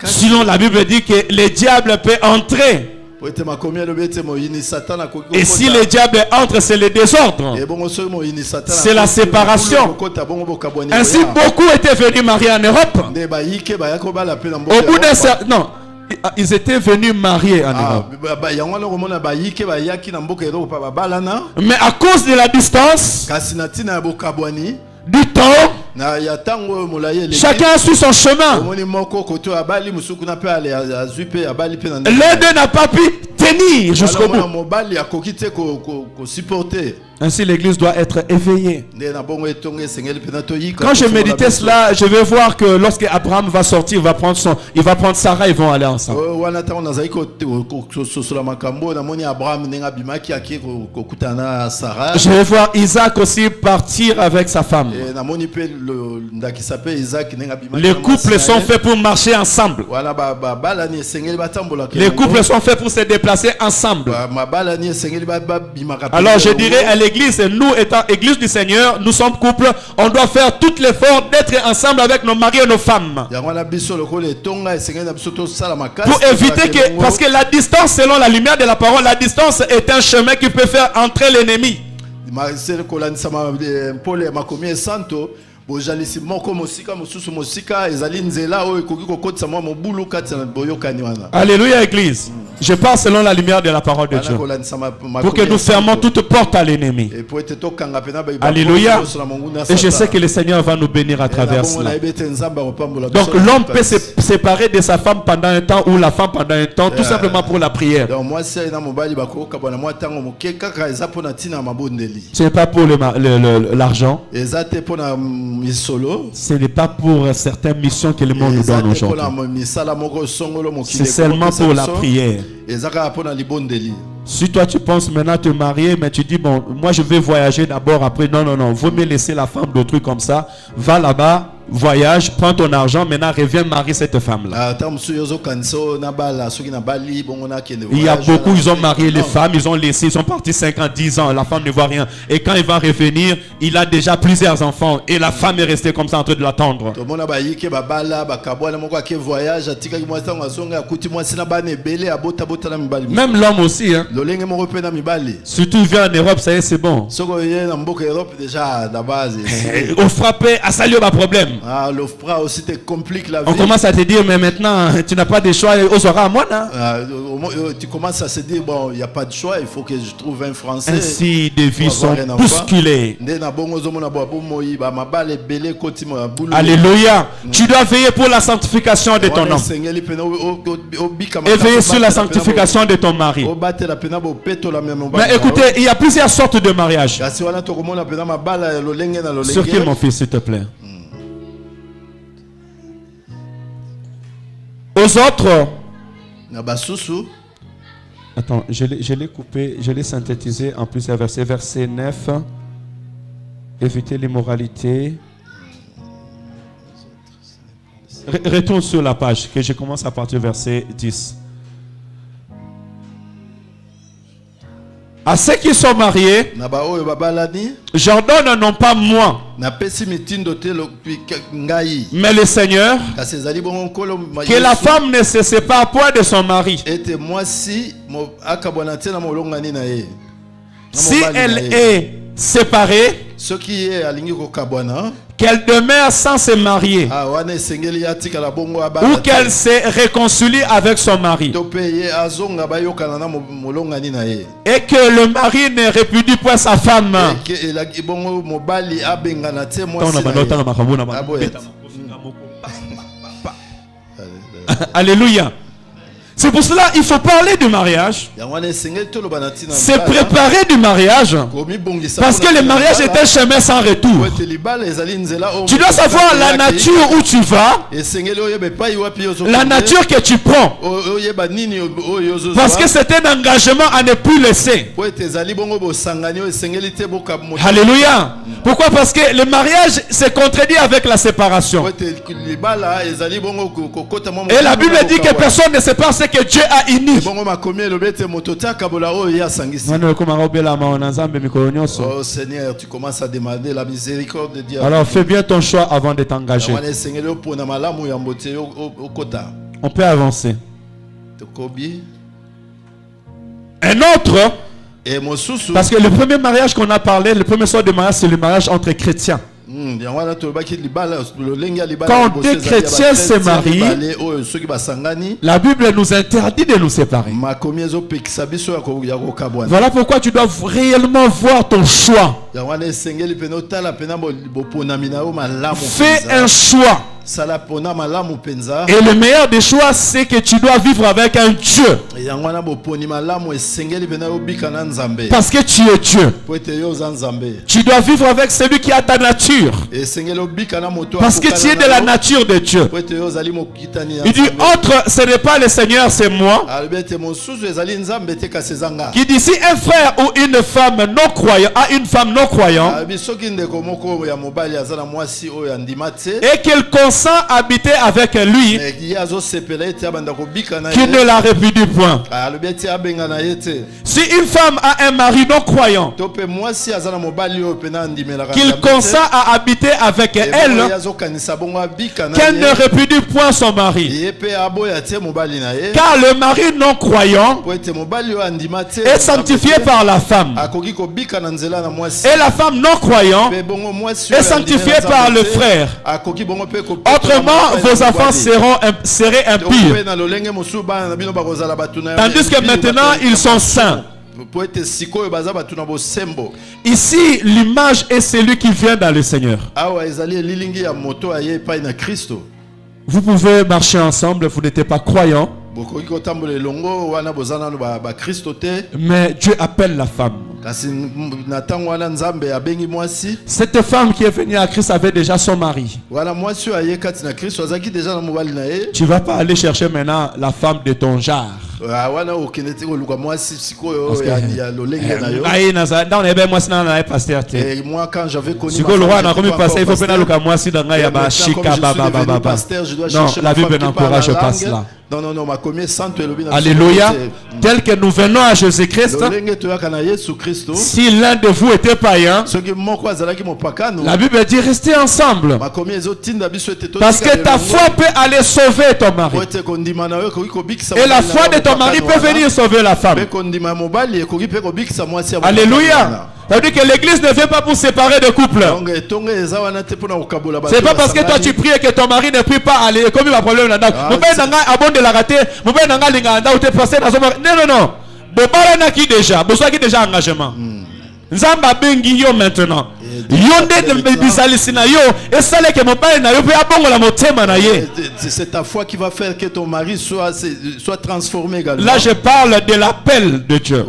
Sinon la Bible dit que le diable peut entrer. Et si le diable entre, c'est le désordre. C'est la séparation. Ainsi, beaucoup étaient venus marier en Europe. Au bout d'un certain... Non, ils étaient venus marier en Europe. Mais à cause de la distance, du temps, chacun a su son chemin. L'un d'eux n'a pas pu tenir tenir jusqu'au bout. Ainsi, l'église doit être éveillée. Quand je méditais cela, je vais voir que lorsque Abraham va sortir, il va prendre Sarah, ils vont aller ensemble. Je vais voir Isaac aussi partir avec sa femme. Les couples sont faits pour marcher ensemble. Les couples sont faits pour se déplacer ensemble. Alors je dirais à l'église, nous étant église du Seigneur, nous sommes couples, on doit faire tout l'effort d'être ensemble avec nos maris et nos femmes. Pour éviter que, parce que la distance, selon la lumière de la parole, la distance est un chemin qui peut faire entrer l'ennemi. Alléluia, église. Je parle selon la lumière de la parole de Dieu. Pour que nous fermons toute porte à l'ennemi. Alléluia. Et je sais que le Seigneur va nous bénir à travers cela. Donc l'homme peut se séparer de sa femme pendant un temps ou la femme pendant un temps, tout simplement pour la prière. Ce n'est pas pour l'argent. Ce n'est pas pour certaines missions que le monde nous donne aujourd'hui. C'est seulement pour la prière. Si toi tu penses maintenant te marier, mais tu dis bon, moi je vais voyager d'abord, après non, vaut mieux laisser la femme d'autrui comme ça, va là-bas, voyage, prends ton argent, maintenant reviens marier cette femme-là. Il y a beaucoup, ils ont marié les femmes, ils ont laissé, ils sont partis 5 ans, 10 ans, la femme ne voit rien. Et quand il va revenir, il a déjà plusieurs enfants et la femme est restée comme ça en train de l'attendre. Même l'homme aussi, hein. Surtout il vient en Europe, ça y est, c'est bon. Au frappé, à saluer ma problème. L'offre aussi te complique la vie. On commence à te dire, mais maintenant, tu n'as pas de choix, aux aura à moi, non? Tu commences à se dire, bon, il n'y a pas de choix, il faut que je trouve un Français. Ainsi, des vies sont bousculées. Alléluia. Tu dois veiller pour la sanctification de ton homme. Et veiller sur la sanctification de ton mari. Mais écoutez, il y a plusieurs sortes de mariages. Sur qui, mon fils, s'il te plaît? Aux autres. Attends, je l'ai coupé, je l'ai synthétisé en plusieurs versets. Verset 9. Éviter l'immoralité. Retourne sur la page, que je commence à partir du verset 10. À ceux qui sont mariés, j'ordonne non pas moi, mais le Seigneur, que la femme ne se sépare point de son mari. Si elle est séparée, qu'elle demeure sans se marier, ou qu'elle se réconcilie avec son mari, et que le mari ne répudie point sa femme. Alléluia. C'est pour cela qu'il faut parler du mariage. C'est préparer du mariage. Parce que le mariage est un chemin sans retour. Tu dois savoir la nature où tu vas. La nature que tu prends. Parce que c'est un engagement à ne plus laisser. Alléluia. Pourquoi? Parce que le mariage se contredit avec la séparation. Et la Bible dit que personne ne sépare ce que Dieu a uni. Oh Seigneur, tu commences à demander la miséricorde de Dieu. Alors fais bien ton choix avant de t'engager. On peut avancer. Un autre. Parce que le premier mariage qu'on a parlé, le premier sort de mariage, c'est le mariage entre chrétiens. Quand deux chrétiens se marient, la Bible nous interdit de nous séparer. Voilà pourquoi tu dois réellement voir ton choix. Fais un choix. Et le meilleur des choix, c'est que tu dois vivre avec un Dieu. Parce que tu es Dieu. Tu dois vivre avec celui qui a ta nature. Parce que tu es de la nature de Dieu. Il dit autre, ce n'est pas le Seigneur, c'est moi. Qui dit si un frère ou une femme non croyant a une femme non croyante et qu'elle consent à habiter avec lui, qui ne la répudie point. Si une femme a un mari non croyant, qu'il consent à habiter avec elle, qu'elle ne répudie point son mari. Car le mari non croyant est sanctifié par la femme. Et la femme non croyante est sanctifiée par le frère. Autrement, vos enfants seraient impurs. Tandis que maintenant, ils sont saints. Ici, l'image est celui qui vient dans le Seigneur. Vous pouvez marcher ensemble, vous n'êtes pas croyant. Mais Dieu appelle la femme. Cette femme qui est venue à Christ avait déjà son mari. Tu ne vas pas aller chercher maintenant la femme de ton genre. Moi quand j'avais connu la Bible n'encourage pas cela. Non, Alléluia. Tel que nous venons à Jésus-Christ, si l'un de vous était païen, la Bible dit restez ensemble. Parce que ta foi peut aller sauver ton mari. Et la foi de ton mari peut venir sauver la femme. Alléluia. Ça veut dire que l'église ne vient pas pour séparer de couples. C'est pas parce que toi tu pries et que ton mari ne prie pas. Allez, comme il va problème là-dedans. De la rater. Non. Bobara na qui déjà. Besoin qui déjà engagement. Nzamba bengi yo maintenant. C'est ta foi qui va faire que ton mari soit transformé également. Là je parle de l'appel de Dieu.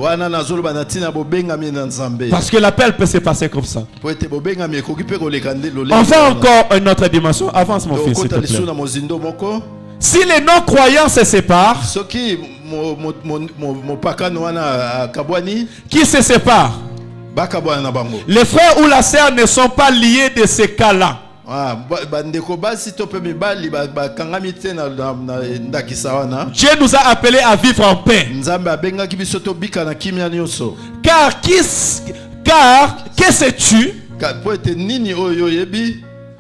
Parce que l'appel peut se passer comme ça. On va encore une autre dimension. Avance mon fils s'il te plaît. Si les non-croyants se séparent, qui se sépare? Les frères ou la sœur ne sont pas liés de ces cas-là. Dieu nous a appelés à vivre en paix. Car que sais-tu?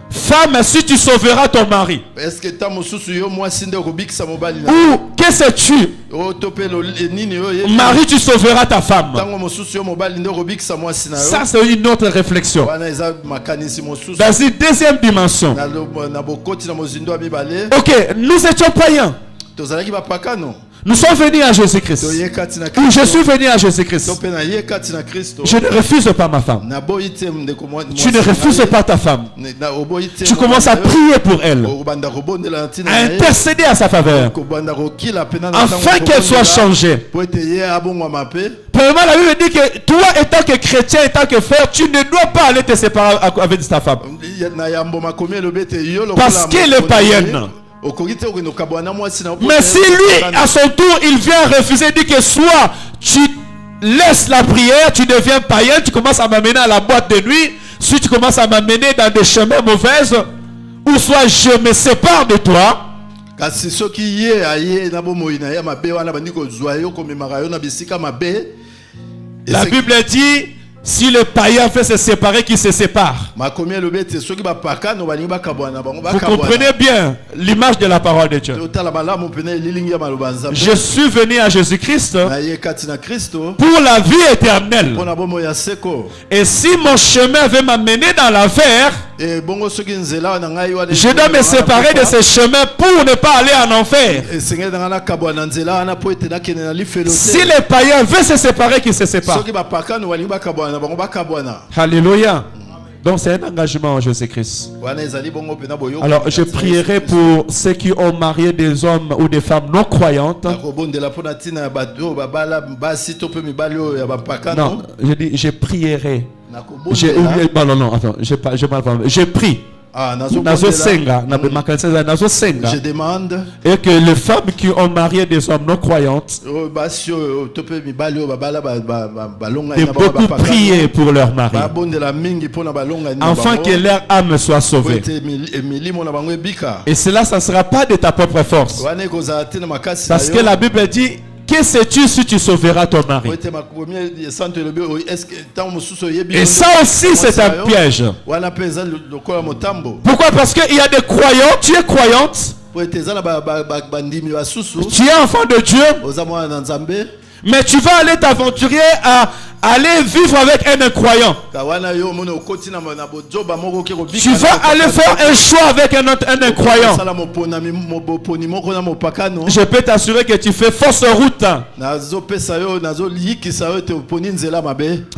Femme, si tu sauveras ton mari. Ou que sais-tu? Mari, tu sauveras ta femme. Ça, c'est une autre réflexion. Dans une deuxième dimension. Ok, nous étions païens. Nous sommes venus à Jésus-Christ. Je suis venu à Jésus-Christ. Je ne refuse pas ma femme. Tu ne refuses pas ta femme. Tu commences à prier pour elle, à intercéder à sa faveur, afin qu'elle soit changée. Premièrement, la Bible dit que toi, étant que chrétien, étant que frère, tu ne dois pas aller te séparer avec ta femme. Parce qu'elle est païenne. Mais si lui, à son tour, il vient refuser, dit que soit tu laisses la prière, tu deviens païen, tu commences à m'amener à la boîte de nuit, soit tu commences à m'amener dans des chemins mauvaises, ou soit je me sépare de toi. La Bible dit, si le païen fait se séparer, qu'il se sépare. Vous comprenez bien l'image de la parole de Dieu. Je suis venu à Jésus-Christ pour la vie éternelle. Et si mon chemin veut m'amener dans l'enfer, je dois me séparer de ce chemin pour ne pas aller en enfer. Si le païen veut se séparer, qu'il se sépare. Alléluia. Donc c'est un engagement en Jésus-Christ. Alors je prierai pour ceux qui ont marié des hommes ou des femmes non croyantes. Non, je dis je prierai. Non, attends, je prie. Je demande et que les femmes qui ont marié des hommes non croyantes de beaucoup prier pour leur mari, afin que leur âme soit sauvée. Et cela, ça ne sera pas de ta propre force, parce que la Bible dit: que sais-tu si tu sauveras ton mari? Et ça aussi c'est un piège. Pourquoi? Parce qu'il y a des croyants, tu es croyante, tu es enfant de Dieu, mais tu vas aller t'aventurer à aller vivre avec un incroyant. Tu vas aller faire un choix avec un incroyant. Je peux t'assurer que tu fais fausse route.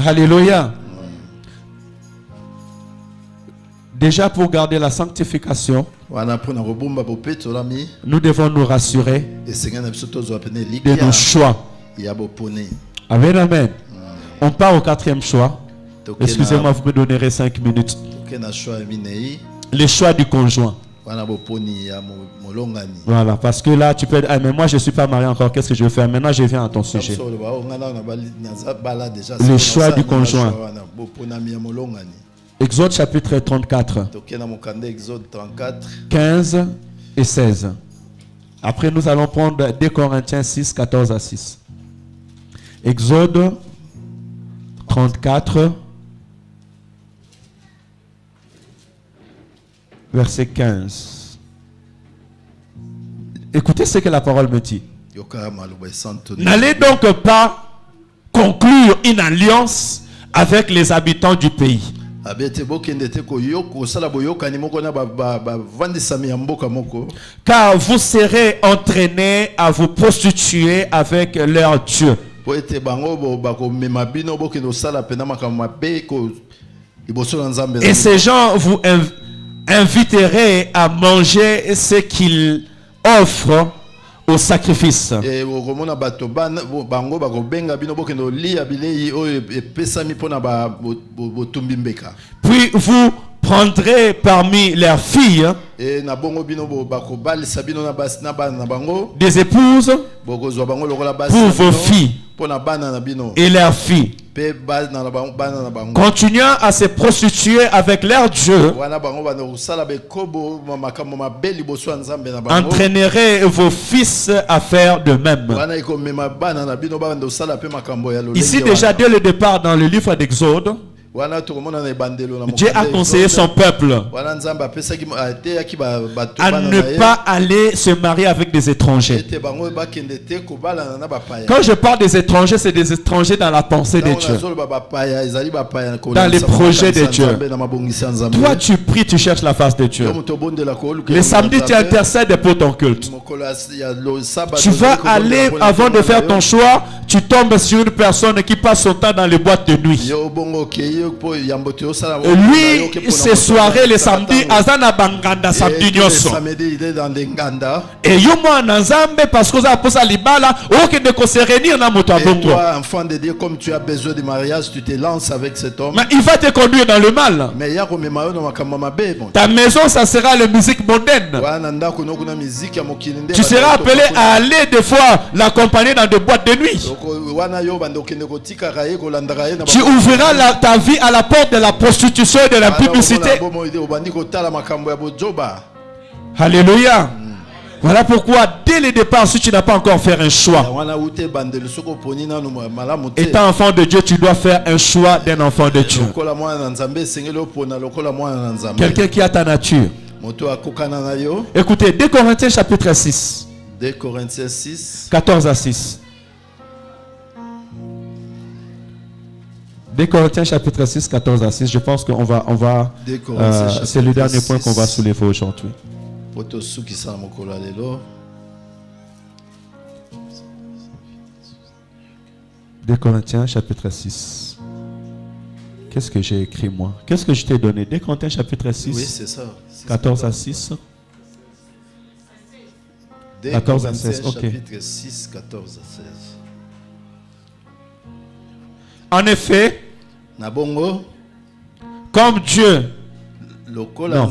Alléluia. Déjà, pour garder la sanctification, nous devons nous rassurer de nos choix. Amen, amen. On part au 4e choix. Excusez-moi, vous me donnerez 5 minutes. Le choix du conjoint. Voilà, parce que là, tu peux dire: ah, mais moi je ne suis pas marié encore, qu'est-ce que je vais faire? Maintenant, je viens à ton sujet. Le choix du conjoint. Exode chapitre 34, 15 et 16. Après, nous allons prendre 2 Corinthiens 6, 14 à 6. Exode 34, verset 15. Écoutez ce que la parole me dit. N'allez donc pas conclure une alliance avec les habitants du pays, car vous serez entraînés à vous prostituer avec leur Dieu. Et ces gens vous inviteraient à manger ce qu'ils offrent au sacrifice. Puis vous prendrez parmi leurs filles des épouses pour vos filles et leurs filles, continuant à se prostituer avec leur Dieu. Entraînerez vos fils à faire de même. Ici déjà dès le départ dans le livre d'Exode, Dieu a conseillé son peuple à ne pas aller se marier avec des étrangers. Quand je parle des étrangers, c'est des étrangers dans la pensée de Dieu, dans les projets de Dieu. Toi tu pries, tu cherches la face de Dieu. Le samedi tu intercèdes pour ton culte. Tu vas aller, avant de faire ton choix, tu tombes sur une personne qui passe son temps dans les boîtes de nuit. Lui, ces soirées, les samedis, azana banganda samedi nyoso. Et yo moi nanzambe parce que ça posa libala, aucun de se réunir na moto abongo. Toi, enfant de Dieu, comme tu as besoin de mariage, tu te lances avec cet homme. Mais il va te conduire dans le mal. Ta maison, ça sera la musique mondaine. Tu seras appelé à aller des fois l'accompagner dans des boîtes de nuit. Tu ouvriras ta vie à la porte de la prostitution et de la publicité. Alléluia. Voilà pourquoi dès le départ, si tu n'as pas encore fait un choix, étant enfant de Dieu, tu dois faire un choix d'un enfant de Dieu. Quelqu'un qui a ta nature. Écoutez, 2 Corinthiens chapitre 6, 2 Corinthiens 6, 14 à 6. 2 Corinthiens chapitre 6, 14 à 6. Je pense qu'on va c'est le dernier point qu'on va soulever aujourd'hui. 2 Corinthiens chapitre 6, Qu'est-ce que j'ai écrit moi? Qu'est-ce que je t'ai donné? 2 Corinthiens chapitre 6. Oui, c'est ça. 14 à 6. 14 à 16, ok. Chapitre 6, 14 à 16. En effet, comme Dieu... Non,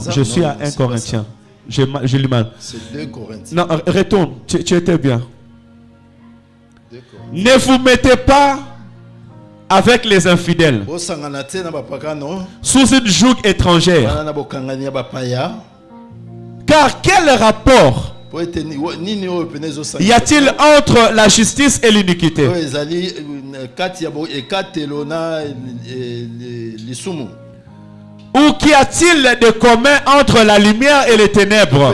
je suis à 1 Corinthiens. J'ai lu mal. C'est 2 Corinthiens. Non, retourne, tu étais bien. Ne vous mettez pas avec les infidèles sous une joug étrangère. Car quel rapport y a-t-il entre la justice et l'iniquité? Ou qu'y a-t-il de commun entre la lumière et les ténèbres?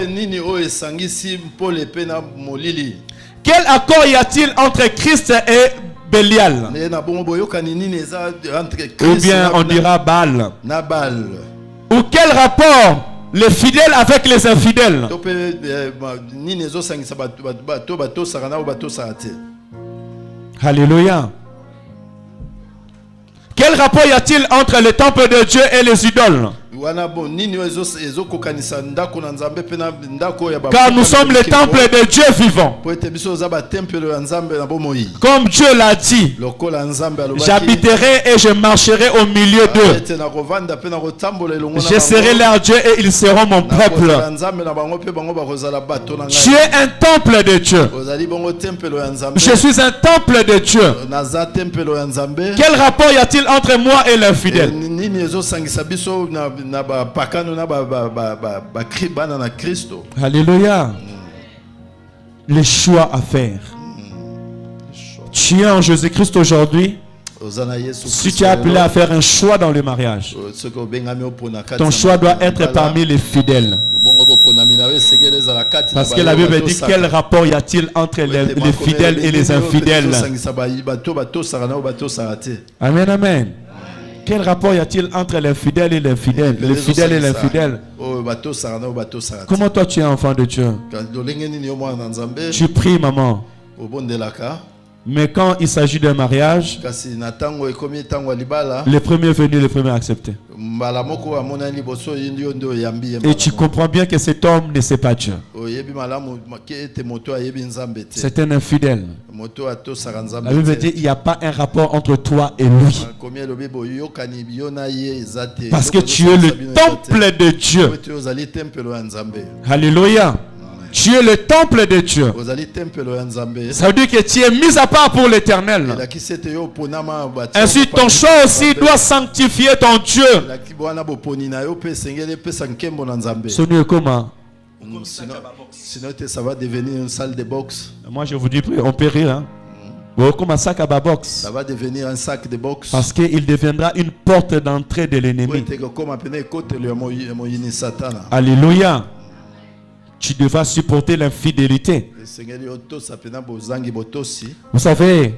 Quel accord y a-t-il entre Christ et Bélial? Ou bien on dira Baal. Ou quel rapport les fidèles avec les infidèles? Alléluia. Quel rapport y a-t-il entre le temple de Dieu et les idoles? Car nous sommes le temple de Dieu vivant. Comme Dieu l'a dit, j'habiterai et je marcherai au milieu d'eux. Je serai leur Dieu et ils seront mon peuple. Tu es un temple de Dieu. Je suis un temple de Dieu. Quel rapport y a-t-il entre moi et l'infidèle? Alléluia. Les choix à faire. Tu es en Jésus-Christ aujourd'hui. Si tu es appelé à faire un choix dans le mariage, ton choix doit être parmi les fidèles. Parce que la Bible dit quel rapport y a-t-il entre les fidèles et les infidèles? Amen, amen. Quel rapport y a-t-il entre les fidèles et les fidèles? Les fidèles et les infidèles. Comment toi tu es enfant de Dieu? Tu pries, maman. Mais quand il s'agit d'un mariage, le premier venu, le premier accepté. Et tu comprends bien que cet homme ne sait pas Dieu. C'est un infidèle. La Bible dit il n'y a pas un rapport entre toi et lui. Parce que tu es le temple de Dieu. Alléluia. Tu es le temple de Dieu. Ça veut dire que tu es mis à part pour l'éternel. Ainsi, ton choix aussi doit sanctifier ton Dieu. Sinon, comment? Sinon, ça va devenir une salle de boxe. Moi, je vous dis, on peut rire. Hein? Comme un sac à boxe. Ça va devenir un sac de boxe. Parce qu'il deviendra une porte d'entrée de l'ennemi. Alléluia. Tu devras supporter l'infidélité. Vous savez,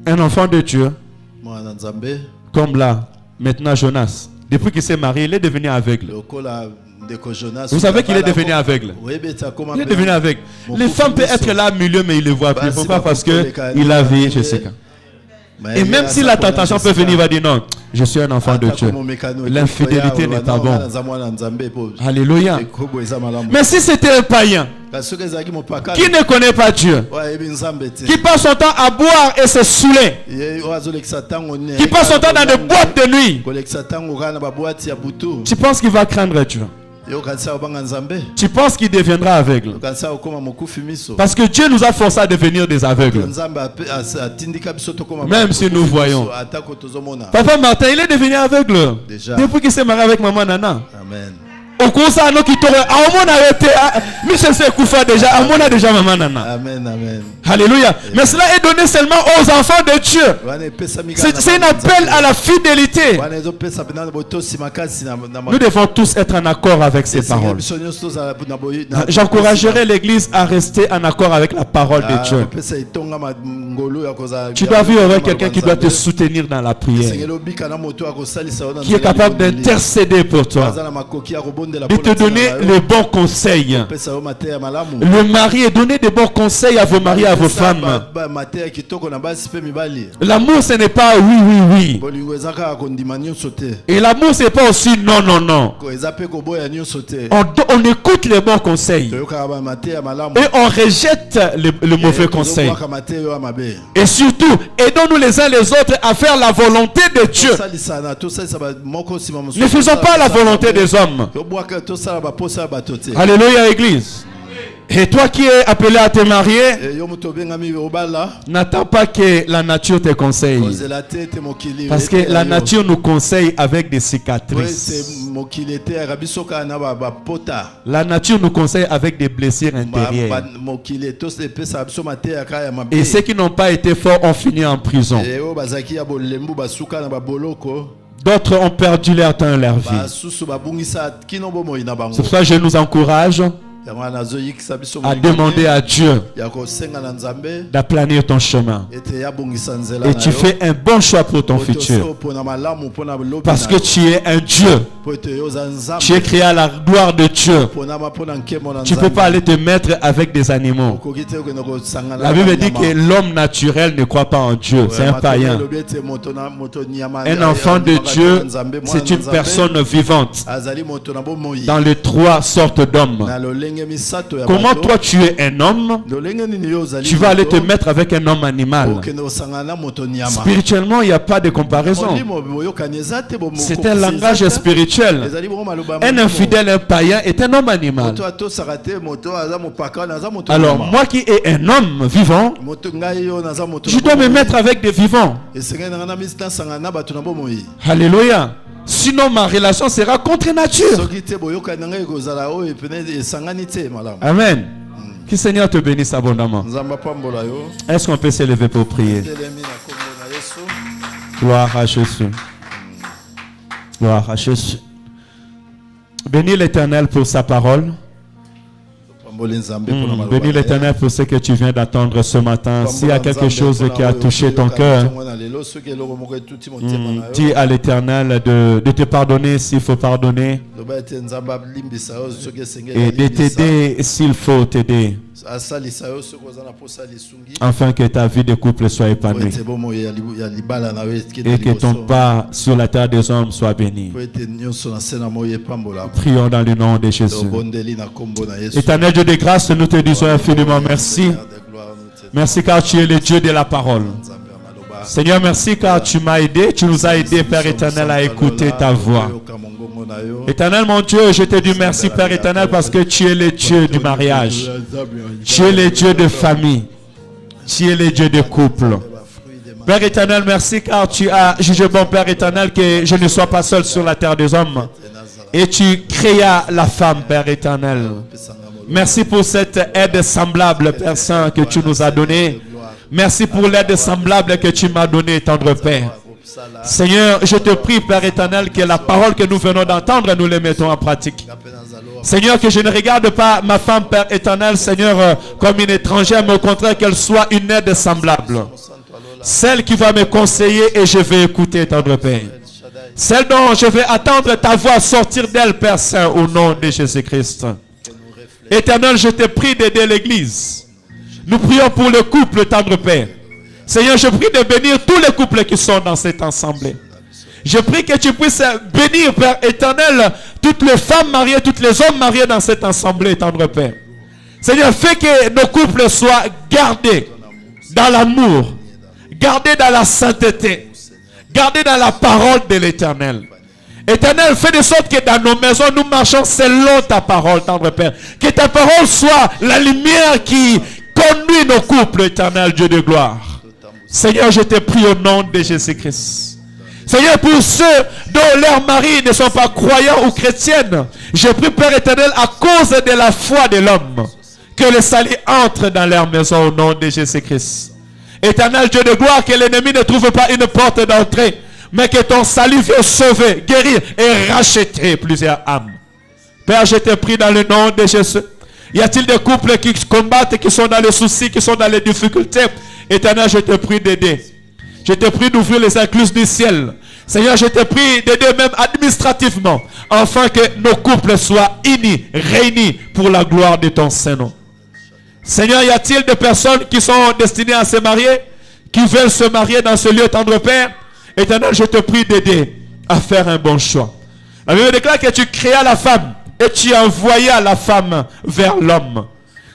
un enfant de Dieu, comme là, maintenant Jonas, depuis qu'il s'est marié, il est devenu aveugle. Vous savez qu'il est devenu aveugle. Il est devenu aveugle. Les femmes peuvent être là au milieu, mais il ne le voit plus. Pourquoi? Parce qu'il a vu, je sais quand. Et même si la tentation peut venir, il va dire non, je suis un enfant de Dieu. L'infidélité n'est pas bon. Alléluia. Mais si c'était un païen qui ne connaît pas Dieu, qui passe son temps à boire et se saouler, qui passe son temps dans des boîtes de nuit, tu penses qu'il va craindre Dieu? Tu penses qu'il deviendra aveugle? Parce que Dieu nous a forcés à devenir des aveugles. Même si nous voyons. Papa Martin, il est devenu aveugle depuis qu'il s'est marié avec maman Nana. Amen. Au cours ça, nous qui a déjà maman Nana. Amen, amen. Alléluia. Mais cela est donné seulement aux enfants de Dieu. C'est un appel à la fidélité. Nous devons tous être en accord avec ces paroles. J'encouragerai l'église à rester en accord avec la parole de Dieu. Tu dois vivre quelqu'un qui doit te soutenir dans la prière, qui est capable d'intercéder pour toi. de te donner les bons conseils. Le mari est donné des bons conseils à vos maris, à vos femmes. L'amour, ce n'est pas oui. Et l'amour, ce n'est pas aussi non. On écoute les bons conseils et on rejette le mauvais conseil. Et surtout, aidons-nous les uns les autres à faire la volonté de Dieu. Ne faisons pas la volonté des hommes. Alléluia, Église. Et toi qui es appelé à te marier, n'attends pas que la nature te conseille. Parce que la nature nous conseille avec des cicatrices. La nature nous conseille avec des blessures intérieures. Et ceux qui n'ont pas été forts ont fini en prison. D'autres ont perdu leur temps et leur vie. C'est pour ça que je nous encourage à demander à Dieu d'aplanir ton chemin. Et tu fais un bon choix pour ton futur. Parce que tu es un Dieu. Tu es créé à la gloire de Dieu. Tu ne peux pas aller te mettre avec des animaux. La Bible dit que l'homme naturel ne croit pas en Dieu. C'est un païen. Un enfant de Dieu, c'est une personne vivante dans les trois sortes d'hommes. Comment toi tu es un homme, tu vas aller te mettre avec un homme animal. Spirituellement, il n'y a pas de comparaison. C'est un langage spirituel. Un infidèle, un païen est un homme animal. Alors moi qui est un homme vivant, je dois me mettre avec des vivants. Alléluia. Sinon, ma relation sera contre nature. Amen. Que le Seigneur te bénisse abondamment. Est-ce qu'on peut s'élever pour prier? Gloire à Jésus. Gloire à Jésus. Bénis l'Éternel pour sa parole. Bénis l'Éternel pour ce que tu viens d'attendre ce matin. S'il y a quelque chose qui a touché ton cœur, dis à l'Éternel de te pardonner s'il faut pardonner et de t'aider s'il faut t'aider, afin que ta vie de couple soit épanouie et que ton pas sur la terre des hommes soit béni. Prions dans le nom de Jésus. Éternel Dieu de grâce, nous te disons infiniment merci. Merci car tu es le Dieu de la parole. Seigneur, merci car tu m'as aidé, tu nous as aidé, Père éternel, à écouter ta voix. Éternel mon Dieu, je te dis merci, Père éternel, parce que tu es le Dieu du mariage. Tu es le Dieu de famille. Tu es le Dieu de couple. Père éternel, merci car tu as jugé bon, Père éternel, que je ne sois pas seul sur la terre des hommes. Et tu créas la femme, Père éternel. Merci pour cette aide semblable, Père Saint, que tu nous as donnée. Merci pour l'aide semblable que tu m'as donnée, tendre Père. Seigneur, je te prie, Père éternel, que la parole que nous venons d'entendre, nous les mettons en pratique. Seigneur, que je ne regarde pas ma femme, Père éternel, Seigneur, comme une étrangère, mais au contraire, qu'elle soit une aide semblable. Celle qui va me conseiller et je vais écouter, tendre Père. Celle dont je vais attendre ta voix sortir d'elle, Père Saint, au nom de Jésus-Christ. Éternel, je te prie d'aider l'Église. Nous prions pour le couple, tendre Père. Seigneur, je prie de bénir tous les couples qui sont dans cette assemblée. Je prie que tu puisses bénir, Père éternel, toutes les femmes mariées, tous les hommes mariés dans cette assemblée, tendre Père. Seigneur, fais que nos couples soient gardés dans l'amour, gardés dans la sainteté, gardés dans la parole de l'Éternel. Éternel, fais de sorte que dans nos maisons, nous marchons selon ta parole, tendre Père. Que ta parole soit la lumière qui conduit nos couples, éternel Dieu de gloire. Seigneur, je te prie au nom de Jésus-Christ. Seigneur, pour ceux dont leurs maris ne sont pas croyants ou chrétiennes, je prie, Père éternel, à cause de la foi de l'homme, que le salut entre dans leur maison au nom de Jésus-Christ. Éternel Dieu de gloire, que l'ennemi ne trouve pas une porte d'entrée, mais que ton salut vienne sauver, guérir et racheter plusieurs âmes. Père, je te prie dans le nom de Jésus. Y a-t-il des couples qui combattent, qui sont dans les soucis, qui sont dans les difficultés? Éternel, je te prie d'aider. Je te prie d'ouvrir les écluses du ciel. Seigneur, je te prie d'aider même administrativement, afin que nos couples soient unis, réunis pour la gloire de ton Saint-Nom. Seigneur, y a-t-il des personnes qui sont destinées à se marier, qui veulent se marier dans ce lieu, tendre Père? Éternel, je te prie d'aider à faire un bon choix. La Bible déclare que tu créas la femme et tu envoyas la femme vers l'homme.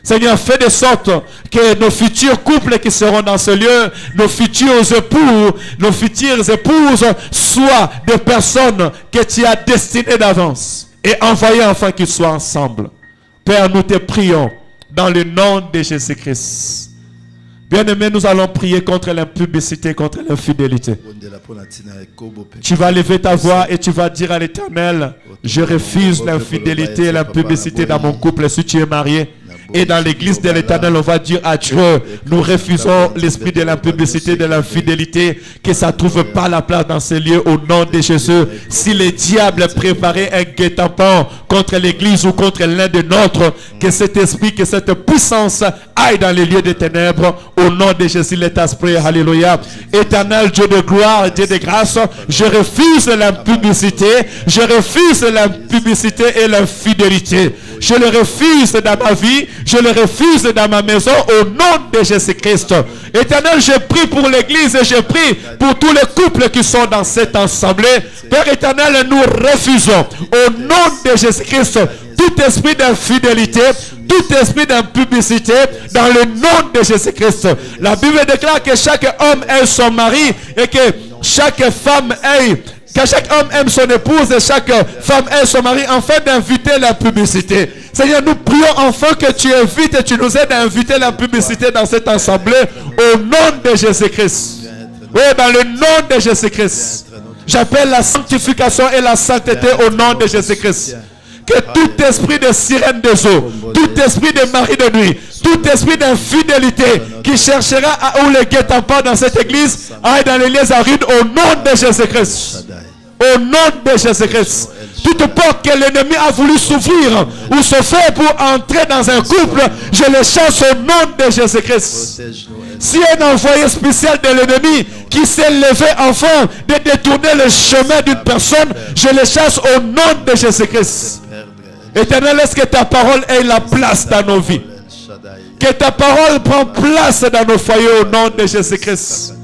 Seigneur, fais de sorte que nos futurs couples qui seront dans ce lieu, nos futurs époux, nos futures épouses soient des personnes que tu as destinées d'avance et envoyées afin qu'ils soient ensemble. Père, nous te prions dans le nom de Jésus-Christ. Bien-aimés, nous allons prier contre l'impudicité, contre l'infidélité. Tu vas lever ta voix et tu vas dire à l'Éternel, je refuse l'infidélité et l'impudicité dans mon couple si tu es marié. Et dans l'église de l'Éternel, on va dire à Dieu, nous refusons l'esprit de l'impudicité, de l'infidélité, que ça ne trouve pas la place dans ces lieux au nom de Jésus. Si le diable préparait un guet-apens contre l'église ou contre l'un de nôtres, que cet esprit, que cette puissance aille dans les lieux des ténèbres au nom de Jésus, l'Esprit. Alléluia. Éternel Dieu de gloire, Dieu de grâce, je refuse l'impudicité, je refuse l'impudicité et l'infidélité. Je le refuse dans ma vie, je le refuse dans ma maison au nom de Jésus-Christ. Éternel, je prie pour l'église et je prie pour tous les couples qui sont dans cette assemblée. Père éternel, nous refusons au nom de Jésus-Christ tout esprit d'infidélité, tout esprit d'impudicité dans le nom de Jésus-Christ. La Bible déclare que chaque homme aime son mari et que chaque femme que chaque homme aime son épouse et chaque femme aime son mari, afin d'inviter la publicité. Seigneur, nous prions enfin que tu invites et tu nous aides à inviter la publicité dans cette assemblée au nom de Jésus-Christ. Oui, dans le nom de Jésus-Christ. J'appelle la sanctification et la sainteté au nom de Jésus-Christ. Que tout esprit de sirène des eaux, tout esprit de mari de nuit, tout esprit d'infidélité qui cherchera à où les guet-apens dans cette église aille dans les lieux arides au nom de Jésus-Christ. Au nom de Jésus-Christ. Toute porte que l'ennemi a voulu s'ouvrir ou se faire pour entrer dans un couple, je le chasse au nom de Jésus-Christ. Si un envoyé spécial de l'ennemi qui s'est levé afin de détourner le chemin d'une personne, je le chasse au nom de Jésus-Christ. Éternel, est-ce que ta parole ait la place dans nos vies? Que ta parole prenne place dans nos foyers au nom de Jésus-Christ.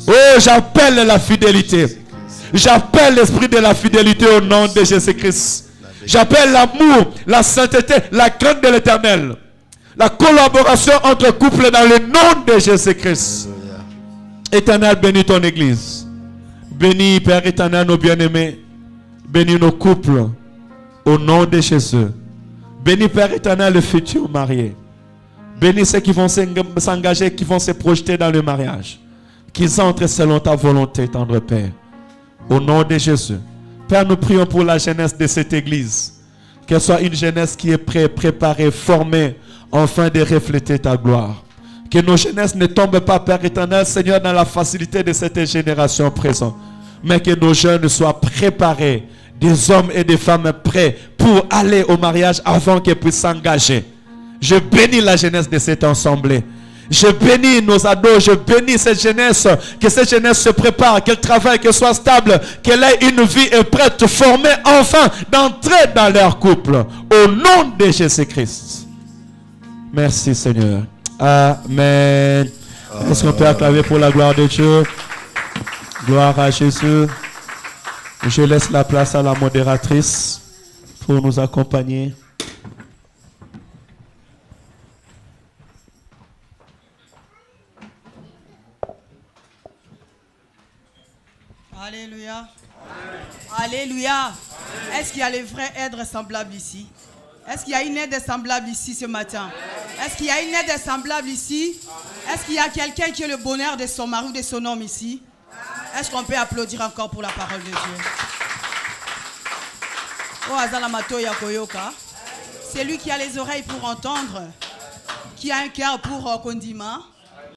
Oh, j'appelle la fidélité. J'appelle l'esprit de la fidélité au nom de Jésus-Christ. J'appelle l'amour, la sainteté, la crainte de l'Éternel. La collaboration entre couples dans le nom de Jésus-Christ. Éternel, bénis ton église. Bénis, Père éternel, nos bien-aimés. Bénis nos couples. Au nom de Jésus. Bénis, Père éternel, le futur marié. Bénis ceux qui vont s'engager, qui vont se projeter dans le mariage. Qu'ils entrent selon ta volonté, tendre Père. Au nom de Jésus. Père, nous prions pour la jeunesse de cette église. Qu'elle soit une jeunesse qui est préparée, formée, afin de refléter ta gloire. Que nos jeunesses ne tombent pas, Père éternel, Seigneur, dans la facilité de cette génération présente. Mais que nos jeunes soient préparés, des hommes et des femmes prêts pour aller au mariage avant qu'ils puissent s'engager. Je bénis la jeunesse de cette assemblée. Je bénis nos ados, je bénis cette jeunesse, que cette jeunesse se prépare, qu'elle travaille, qu'elle soit stable, qu'elle ait une vie et prête, formée enfin d'entrer dans leur couple. Au nom de Jésus-Christ. Merci Seigneur. Amen. Est-ce qu'on peut acclamer pour la gloire de Dieu? Gloire à Jésus. Je laisse la place à la modératrice pour nous accompagner. Alléluia. Alléluia. Est-ce qu'il y a les vrais aides semblables ici? Est-ce qu'il y a une aide semblable ici ce matin? Est-ce qu'il y a une aide semblable ici? Est-ce qu'il y a quelqu'un qui est le bonheur de son mari ou de son homme ici? Est-ce qu'on peut applaudir encore pour la parole de Dieu? Oh, Azala Matoya Koyoka. C'est lui qui a les oreilles pour entendre, qui a un cœur pour condiment.